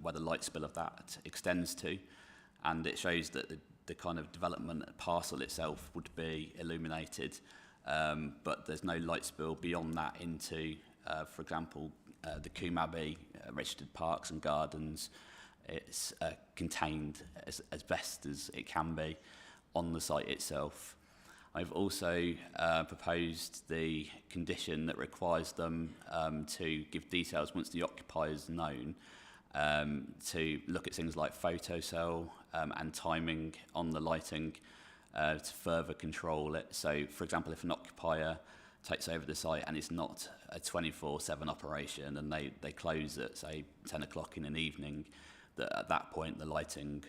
where the light spill of that extends to, and it shows that the kind of development parcel itself would be illuminated, but there's no light spill beyond that into, for example, the Combe Abbey registered parks and gardens. It's contained as best as it can be on the site itself. I've also proposed the condition that requires them to give details once the occupier is known, to look at things like photocell and timing on the lighting to further control it. So, for example, if an occupier takes over the site and it's not a 24/7 operation and they close at, say, 10 o'clock in an evening, that at that point the lighting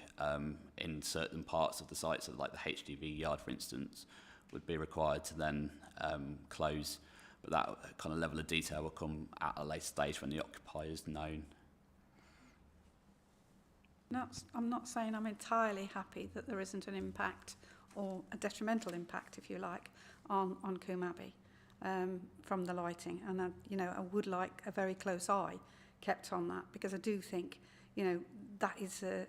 in certain parts of the site, so like the HGV yard, for instance, would be required to then close. But that kind of level of detail will come at a later stage when the occupier is known. I'm not saying I'm entirely happy that there isn't an impact, or a detrimental impact, if you like, on Coombe Abbey from the lighting. And I would like a very close eye kept on that, because I do think, that is a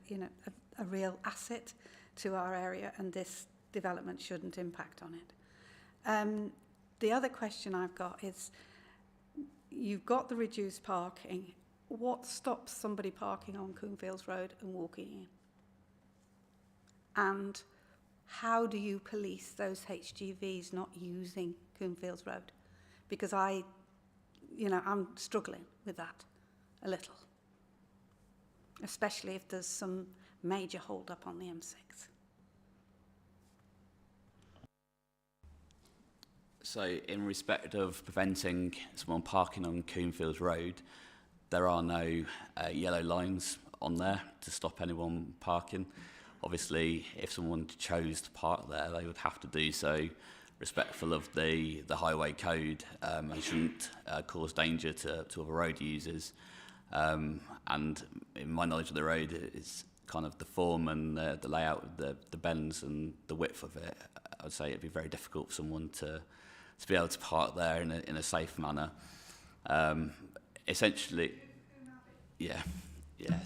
real asset to our area, and this development shouldn't impact on it. The other question I've got is, you've got the reduced parking. What stops somebody parking on Coombefields Road and walking in? And how do you police those HGVs not using Coombefields Road? Because I'm struggling with that a little, especially if there's some major hold up on the M6. So in respect of preventing someone parking on Coombefields Road, there are no yellow lines on there to stop anyone parking. Obviously, if someone chose to park there, they would have to do so respectful of the highway code and shouldn't cause danger to other road users. And in my knowledge of the road, it's kind of the form and the layout of the bends and the width of it. I would say it'd be very difficult for someone to be able to park there in a safe manner. Essentially, yeah.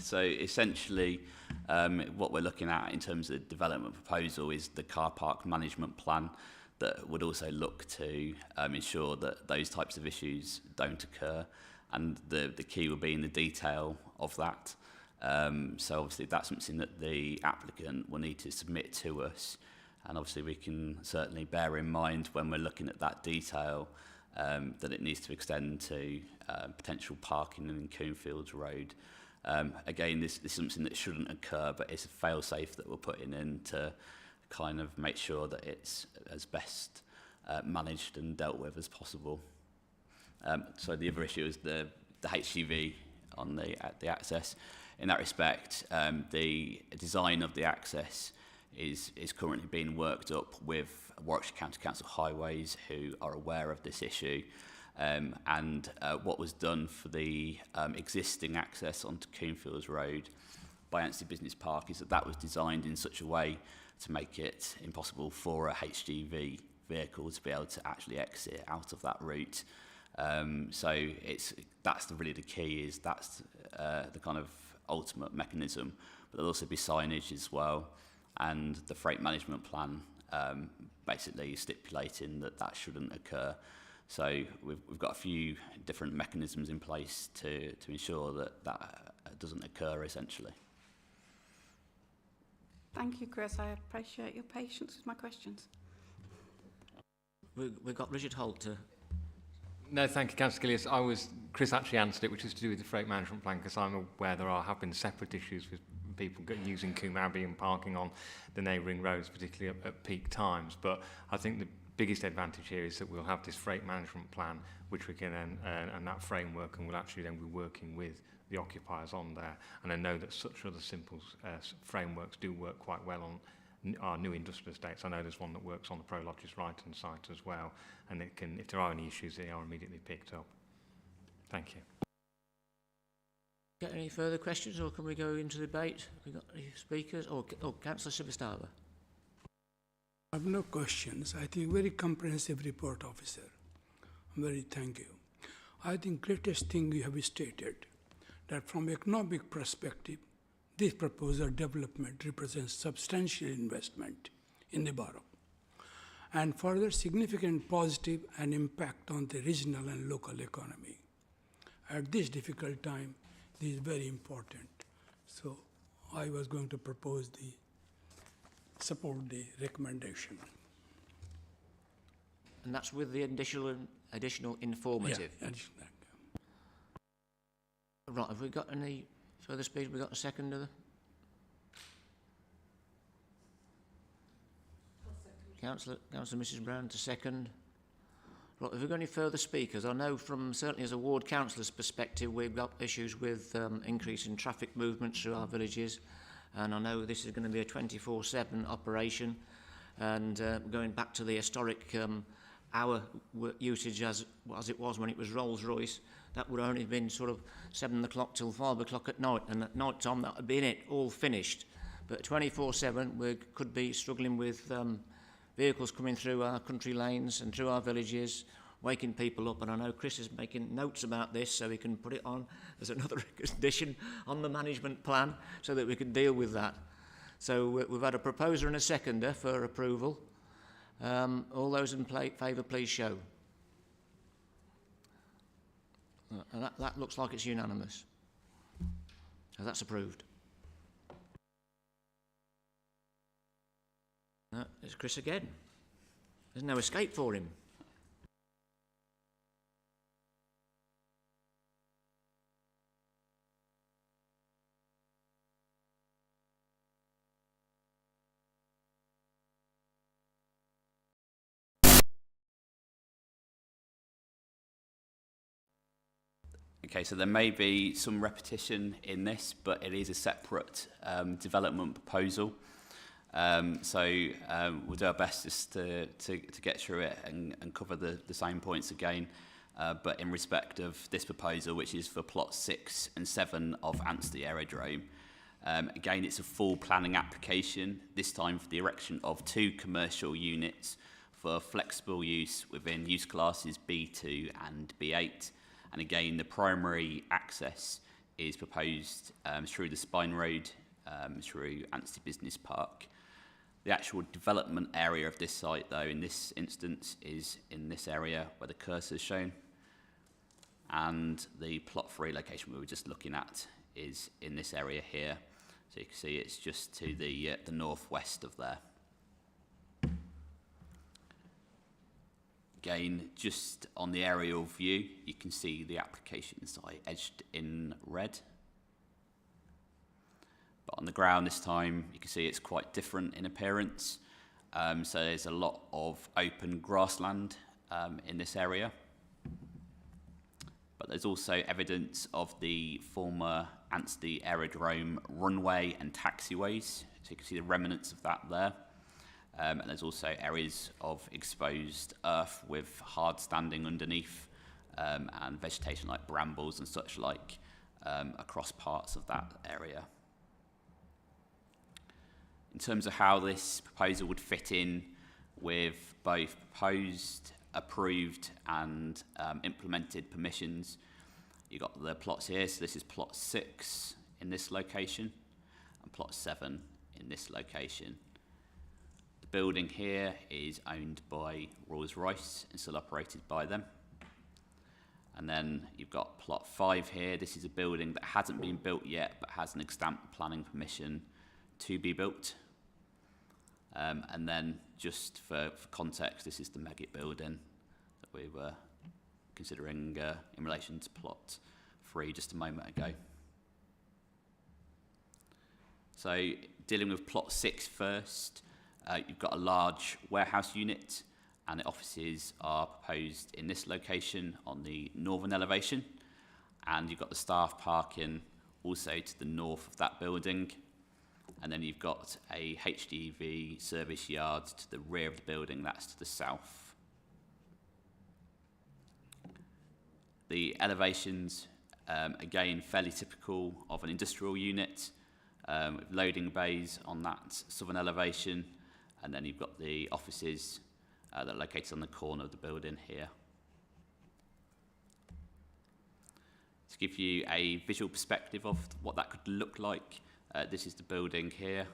So essentially, what we're looking at in terms of the development proposal is the car park management plan that would also look to ensure that those types of issues don't occur, and the key will be in the detail of that. So obviously that's something that the applicant will need to submit to us, and obviously we can certainly bear in mind when we're looking at that detail that it needs to extend to potential parking in Coombefields Road. Again, this is something that shouldn't occur, but it's a fail-safe that we're putting in to kind of make sure that it's as best managed and dealt with as possible. So the other issue is the HGV on the access. In that respect, the design of the access is currently being worked up with Warwickshire County Council Highways, who are aware of this issue. And what was done for the existing access onto Coombefields Road by Anstey Business Park is that was designed in such a way to make it impossible for a HGV vehicle to be able to actually exit out of that route. So that's really the key, is that's the kind of ultimate mechanism. But there'll also be signage as well, and the freight management plan basically stipulating that shouldn't occur. So we've got a few different mechanisms in place to ensure that doesn't occur, essentially. Thank you, Chris. I appreciate your patience with my questions. We've got Richard Holt to... No, thank you, Councillor Gillies. Chris actually answered it, which is to do with the freight management plan, because I'm aware there have been separate issues with people using Coombe Abbey and parking on the neighbouring roads, particularly at peak times. But I think the biggest advantage here is that we'll have this freight management plan, which we can then, and that framework, and we'll actually then be working with the occupiers on there. And I know that such other simple frameworks do work quite well on our new industrial estates. I know there's one that works on the Pro Lodges Ryton site as well, and it can, if there are any issues, they are immediately picked up. Thank you. Got any further questions, or can we go into debate? Have we got any speakers? Councillor Sibastava. I have no questions. I think very comprehensive report, officer. Thank you. I think greatest thing you have stated, that from economic perspective, this proposal development represents substantial investment in the borough, and further significant positive and impact on the regional and local economy. At this difficult time, this is very important. So I was going to support the recommendation. And that's with the additional informative. Yeah, additional. Right, have we got any further speech? Have we got a second of the... Councillor Mrs Brown to second. Right, have we got any further speakers? I know from certainly as a ward councillor's perspective, we've got issues with increase in traffic movements through our villages, and I know this is going to be a 24/7 operation, and going back to the historic hour usage as it was when it was Rolls-Royce, that would only have been sort of 7 o'clock till 5 o'clock at night, and at night time that would be it, all finished. But 24/7 we could be struggling with vehicles coming through our country lanes and through our villages, waking people up, and I know Chris is making notes about this so he can put it on as another condition on the management plan so that we can deal with that. So we've had a proposer and a seconder for approval. All those in favour, please show. And that looks like it's unanimous. So that's approved. It's Chris again. There's no escape for him. Okay, so there may be some repetition in this, but it is a separate development proposal. We'll do our best just to get through it and cover the same points again. But in respect of this proposal, which is for plots 6 and 7 of Anstey Aerodrome, again, it's a full planning application, this time for the erection of 2 commercial units for flexible use within use classes B2 and B8. And again, the primary access is proposed through the Spine Road, through Anstey Business Park. The actual development area of this site, though, in this instance, is in this area where the cursor is shown. And the plot 3 location we were just looking at is in this area here. So you can see it's just to the northwest of there. Again, just on the aerial view, you can see the application site edged in red. But on the ground this time, you can see it's quite different in appearance. So there's a lot of open grassland in this area. But there's also evidence of the former Anstey Aerodrome runway and taxiways. So you can see the remnants of that there. And there's also areas of exposed earth with hard standing underneath and vegetation like brambles and such like across parts of that area. In terms of how this proposal would fit in with both proposed, approved and implemented permissions, you've got the plots here. So this is plot 6 in this location and plot 7 in this location. The building here is owned by Rolls-Royce and still operated by them. And then you've got plot 5 here. This is a building that hasn't been built yet but has an extant planning permission to be built. And then just for context, this is the Meggitt building that we were considering in relation to plot 3 just a moment ago. So dealing with plot 6 first, you've got a large warehouse unit and the offices are proposed in this location on the northern elevation, and you've got the staff parking also to the north of that building, and then you've got a HGV service yard to the rear of the building, that's to the south. The elevations, again, fairly typical of an industrial unit, with loading bays on that southern elevation, and then you've got the offices that are located on the corner of the building here. To give you a visual perspective of what that could look like, this is the building here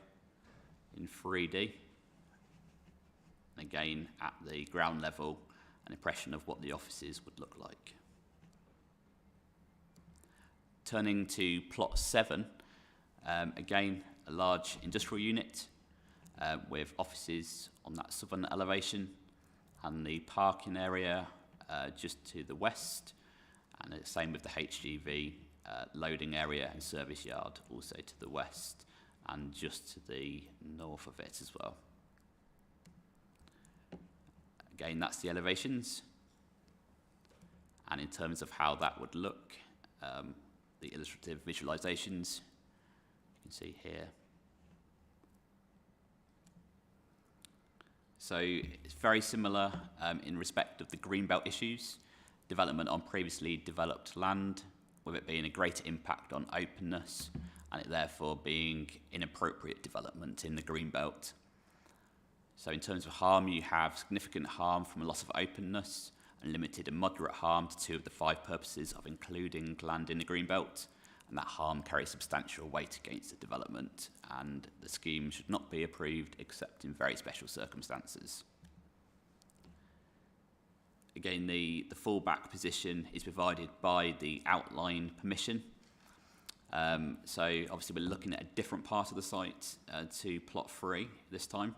in 3D. Again, at the ground level, an impression of what the offices would look like. Turning to plot 7, again, a large industrial unit with offices on that southern elevation, and the parking area just to the west, and the same with the HGV loading area and service yard also to the west and just to the north of it as well. Again, that's the elevations. And in terms of how that would look, the illustrative visualizations, you can see here. So it's very similar in respect of the greenbelt issues, development on previously developed land, with it being a greater impact on openness and it therefore being inappropriate development in the greenbelt. So in terms of harm, you have significant harm from a loss of openness and limited and moderate harm to 2 of the 5 purposes of including land in the greenbelt, and that harm carries substantial weight against the development, and the scheme should not be approved except in very special circumstances. Again, the fallback position is provided by the outline permission. So obviously we're looking at a different part of the site to plot 3 this time.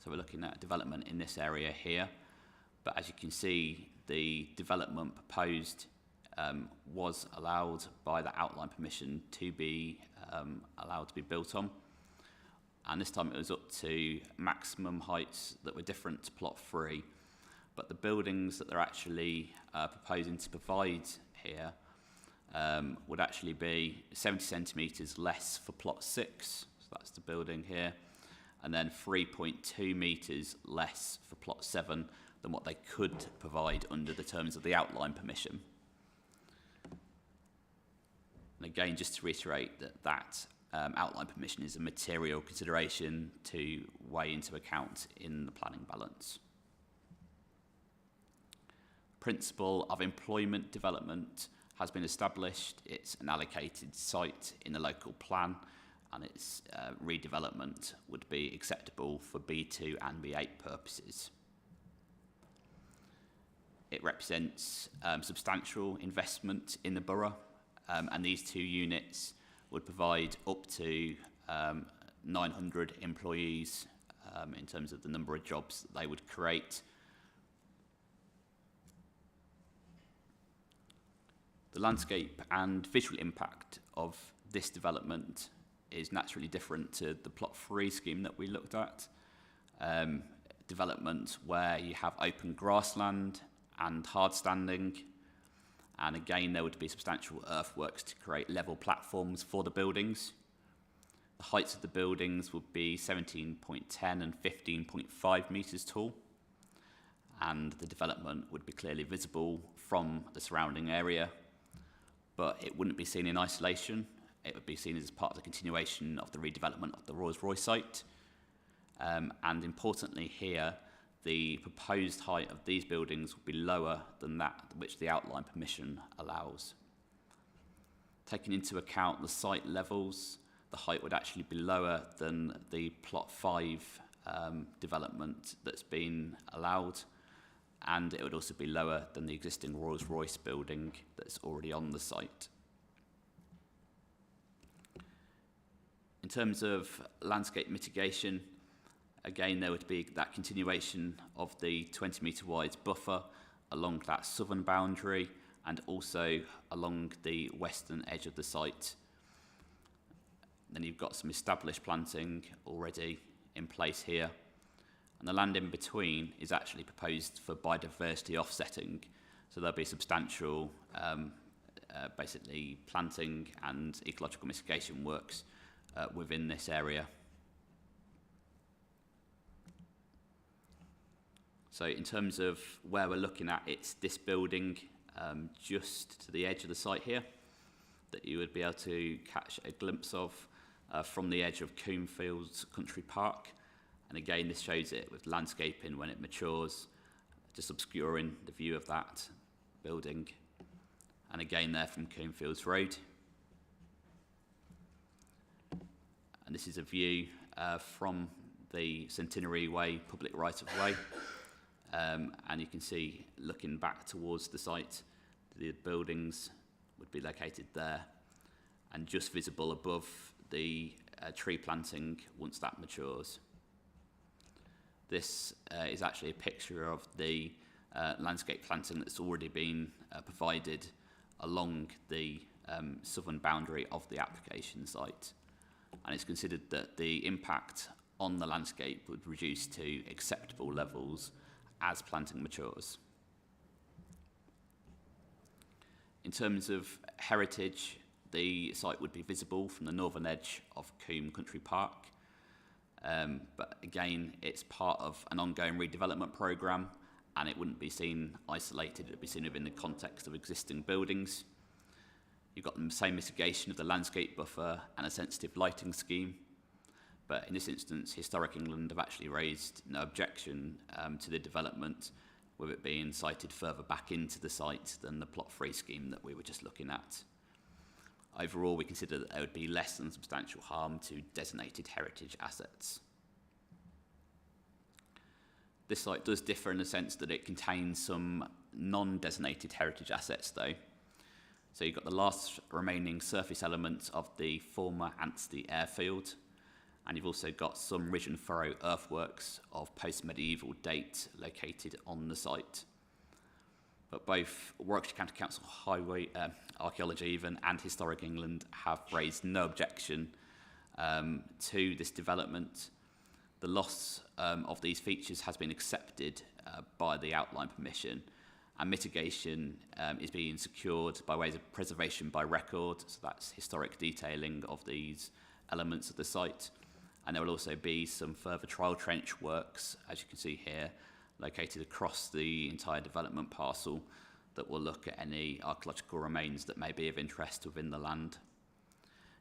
So we're looking at development in this area here. But as you can see, the development proposed was allowed by the outline permission to be allowed to be built on. And this time it was up to maximum heights that were different to plot 3. But the buildings that they're actually proposing to provide here would actually be 70 centimetres less for plot 6, so that's the building here, and then 3.2 metres less for plot 7 than what they could provide under the terms of the outline permission. And again, just to reiterate that outline permission is a material consideration to weigh into account in the planning balance. Principle of employment development has been established. It's an allocated site in the local plan, and its redevelopment would be acceptable for B2 and B8 purposes. It represents substantial investment in the borough, and these 2 units would provide up to 900 employees in terms of the number of jobs that they would create. The landscape and visual impact of this development is naturally different to the plot 3 scheme that we looked at. Development where you have open grassland and hard standing, and again there would be substantial earthworks to create level platforms for the buildings. The heights of the buildings would be 17.10 and 15.5 metres tall, and the development would be clearly visible from the surrounding area, but it wouldn't be seen in isolation. It would be seen as part of the continuation of the redevelopment of the Rolls-Royce site. And importantly here, the proposed height of these buildings would be lower than that which the outline permission allows. Taking into account the site levels, the height would actually be lower than the plot 5 development that's been allowed, and it would also be lower than the existing Rolls-Royce building that's already on the site. In terms of landscape mitigation, again there would be that continuation of the 20-metre wide buffer along that southern boundary and also along the western edge of the site. Then you've got some established planting already in place here. And the land in between is actually proposed for biodiversity offsetting. So there'll be substantial basically planting and ecological mitigation works within this area. So in terms of where we're looking at, it's this building just to the edge of the site here that you would be able to catch a glimpse of from the edge of Coomfields Country Park. And again, this shows it with landscaping when it matures, just obscuring the view of that building. And again there from Coomfields Road. And this is a view from the Centenary Way public right-of-way. And you can see, looking back towards the site, the buildings would be located there and just visible above the tree planting once that matures. This is actually a picture of the landscape planting that's already been provided along the southern boundary of the application site. And it's considered that the impact on the landscape would reduce to acceptable levels as planting matures. In terms of heritage, the site would be visible from the northern edge of Coombe Country Park. But again, it's part of an ongoing redevelopment programme, and it wouldn't be seen isolated, it would be seen within the context of existing buildings. You've got the same mitigation of the landscape buffer and a sensitive lighting scheme. But in this instance, Historic England have actually raised no objection to the development, with it being sited further back into the site than the plot-free scheme that we were just looking at. Overall, we consider that there would be less than substantial harm to designated heritage assets. This site does differ in the sense that it contains some non-designated heritage assets though. So you've got the last remaining surface elements of the former Anstey airfield, and you've also got some ridge and furrow earthworks of post-medieval date located on the site. But both Warwickshire County Council Highway Archaeology even and Historic England have raised no objection to this development. The loss of these features has been accepted by the outline permission, and mitigation is being secured by ways of preservation by record, so that's historic detailing of these elements of the site. And there will also be some further trial trench works, as you can see here, located across the entire development parcel that will look at any archaeological remains that may be of interest within the land.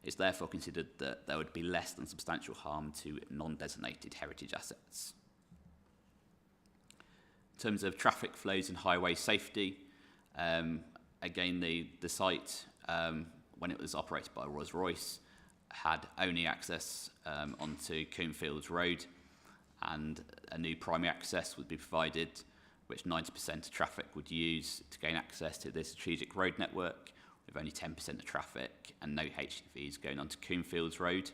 It's therefore considered that there would be less than substantial harm to non-designated heritage assets. In terms of traffic flows and highway safety, again, the site, when it was operated by Rolls-Royce, had only access onto Coomfields Road, and a new primary access would be provided, which 90% of traffic would use to gain access to the strategic road network, with only 10% of traffic and no HGVs going onto Coomfields Road.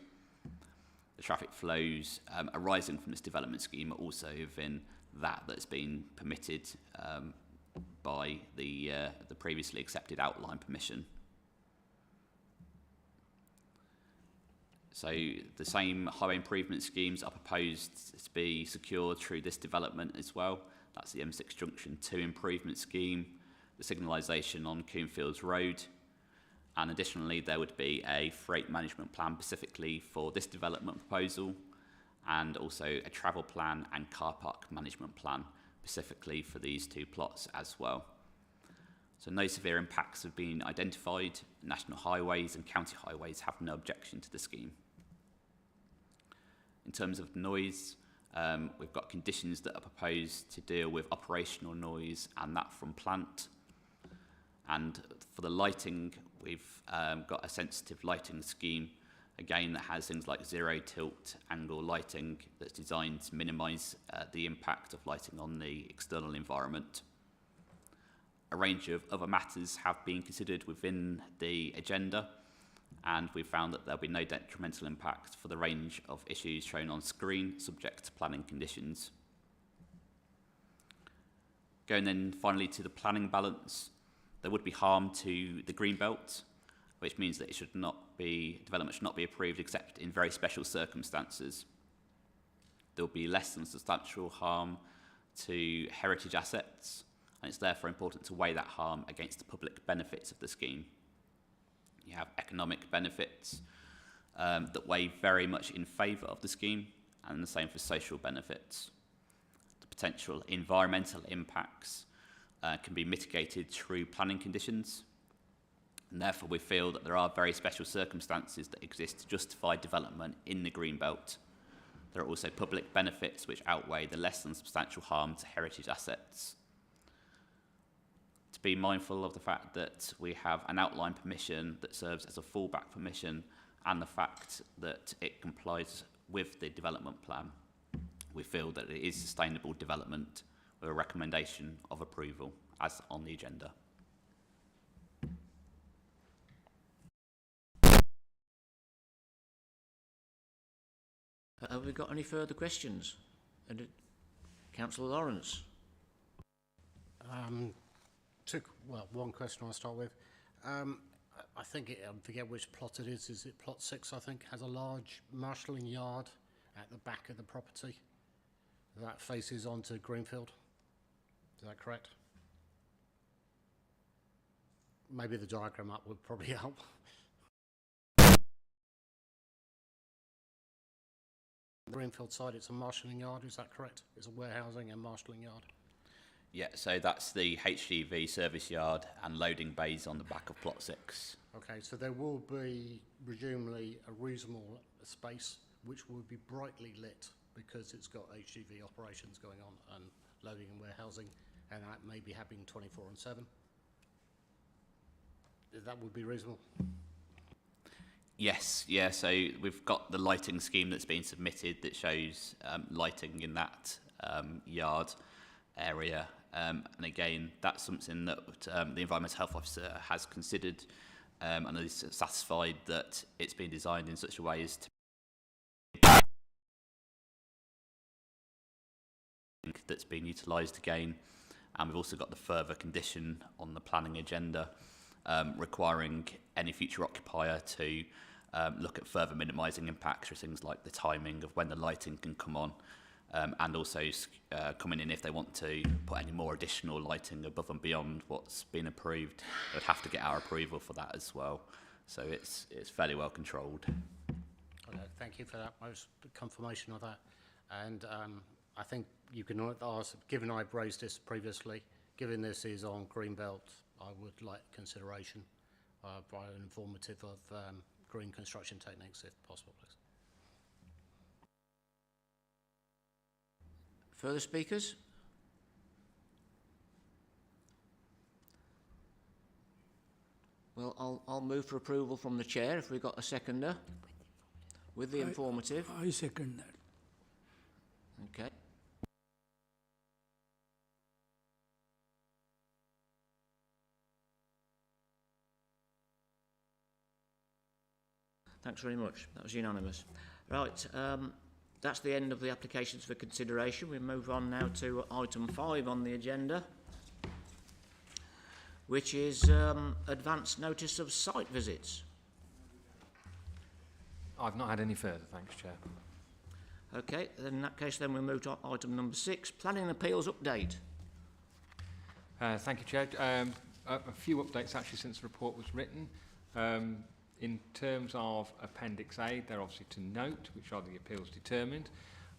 The traffic flows arising from this development scheme are also within that's been permitted by the previously accepted outline permission. So the same highway improvement schemes are proposed to be secured through this development as well. That's the M6 Junction 2 improvement scheme, the signalisation on Coomfields Road, and additionally there would be a freight management plan specifically for this development proposal, and also a travel plan and car park management plan specifically for these two plots as well. So no severe impacts have been identified. National highways and county highways have no objection to the scheme. In terms of noise, we've got conditions that are proposed to deal with operational noise and that from plant. And for the lighting, we've got a sensitive lighting scheme, again, that has things like zero tilt angle lighting that's designed to minimise the impact of lighting on the external environment. A range of other matters have been considered within the agenda, and we've found that there'll be no detrimental impact for the range of issues shown on screen, subject to planning conditions. Going then finally to the planning balance, there would be harm to the green belt, which means that development should not be approved except in very special circumstances. There will be less than substantial harm to heritage assets, and it's therefore important to weigh that harm against the public benefits of the scheme. You have economic benefits that weigh very much in favour of the scheme, and the same for social benefits. The potential environmental impacts can be mitigated through planning conditions, and therefore we feel that there are very special circumstances that exist to justify development in the green belt. There are also public benefits which outweigh the less than substantial harm to heritage assets. To be mindful of the fact that we have an outline permission that serves as a fallback permission, and the fact that it complies with the development plan, we feel that it is sustainable development with a recommendation of approval as on the agenda. Have we got any further questions? Councillor Lawrence. One question I'll start with. I think, I forget which plot it is it plot 6, I think, has a large marshalling yard at the back of the property that faces onto Greenfield. Is that correct? Maybe the diagram up would probably help. The Greenfield side, it's a marshalling yard, is that correct? It's a warehousing and marshalling yard. Yeah, so that's the HGV service yard and loading bays on the back of plot 6. Okay, so there will be presumably a reasonable space which will be brightly lit because it's got HGV operations going on and loading and warehousing, and that may be happening 24/7. That would be reasonable. Yes, yeah, so we've got the lighting scheme that's been submitted that shows lighting in that yard area. And again, that's something that the Environmental Health Officer has considered and is satisfied that it's been designed in such a way as to that's been utilised again. And we've also got the further condition on the planning agenda requiring any future occupier to look at further minimising impacts for things like the timing of when the lighting can come on, and also coming in if they want to put any more additional lighting above and beyond what's been approved. They'd have to get our approval for that as well. So it's fairly well controlled. Okay, thank you for that confirmation of that. And I think you can ask, given I've raised this previously, given this is on Greenbelt, I would like consideration by an informative of green construction techniques, if possible, please. Further speakers? Well, I'll move for approval from the chair if we've got a seconder with the informative. I second that. Okay. Thanks very much. That was unanimous. Right, that's the end of the applications for consideration. We move on now to item 5 on the agenda, which is advance notice of site visits. I've not had any further, thanks, Chair. Okay, then in that case, then we'll move to item number 6, planning and appeals update. Thank you, Chair. A few updates actually since the report was written. In terms of Appendix A, they're obviously to note, which are the appeals determined.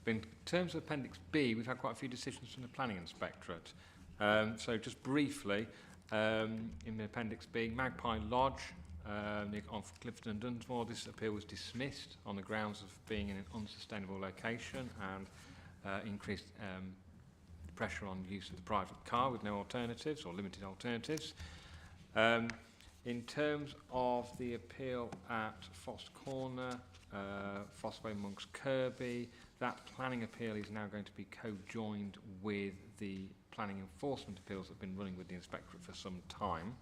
But in terms of Appendix B, we've had quite a few decisions from the Planning Inspectorate. So just briefly, in the Appendix B, Magpie Lodge on Clifton and Dunsmore, this appeal was dismissed on the grounds of being in an unsustainable location and increased pressure on use of the private car with no alternatives or limited alternatives. In terms of the appeal at Foster Corner, Fossway Monks Kirby, that planning appeal is now going to be co-joined with the planning enforcement appeals that have been running with the Inspectorate for some time.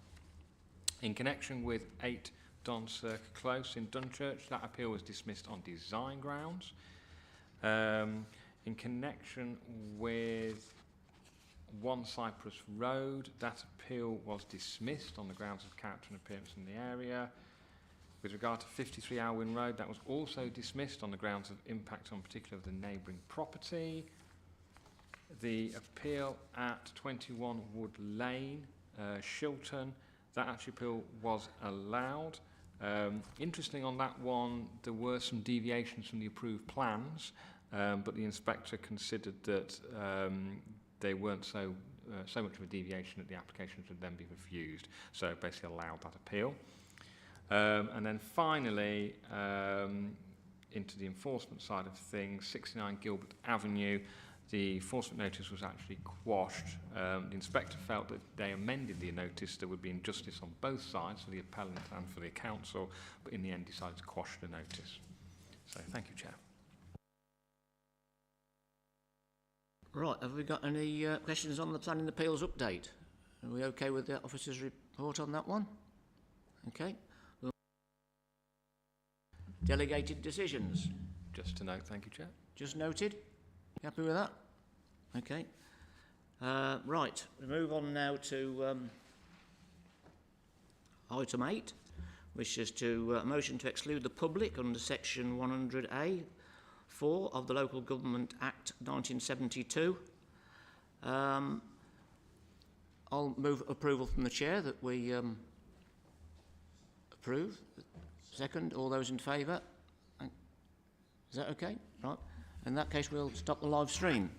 In connection with 8 Dunscircle Close in Dunchurch, that appeal was dismissed on design grounds. In connection with 1 Cypress Road, that appeal was dismissed on the grounds of character and appearance in the area. With regard to 53 Alwyn Road, that was also dismissed on the grounds of impact on particular of the neighbouring property. The appeal at 21 Wood Lane, Shilton, that actual appeal was allowed. Interesting on that one, there were some deviations from the approved plans, but the inspector considered that they weren't so much of a deviation that the application should then be refused. So basically allowed that appeal. And then finally, into the enforcement side of things, 69 Gilbert Avenue, the enforcement notice was actually quashed. The inspector felt that they amended the notice. There would be injustice on both sides, for the appellant and for the council, but in the end decided to quash the notice. So thank you, Chair. Right, have we got any questions on the planning appeals update? Are we okay with the officer's report on that one? Okay. Delegated decisions. Just to note, thank you, Chair. Just noted. You happy with that? Okay. Right, we move on now to item 8, which is to motion to exclude the public under section 100A 4 of the Local Government Act 1972. I'll move approval from the chair that we approve. Second, all those in favour? Is that okay? Right. In that case, we'll stop the live stream.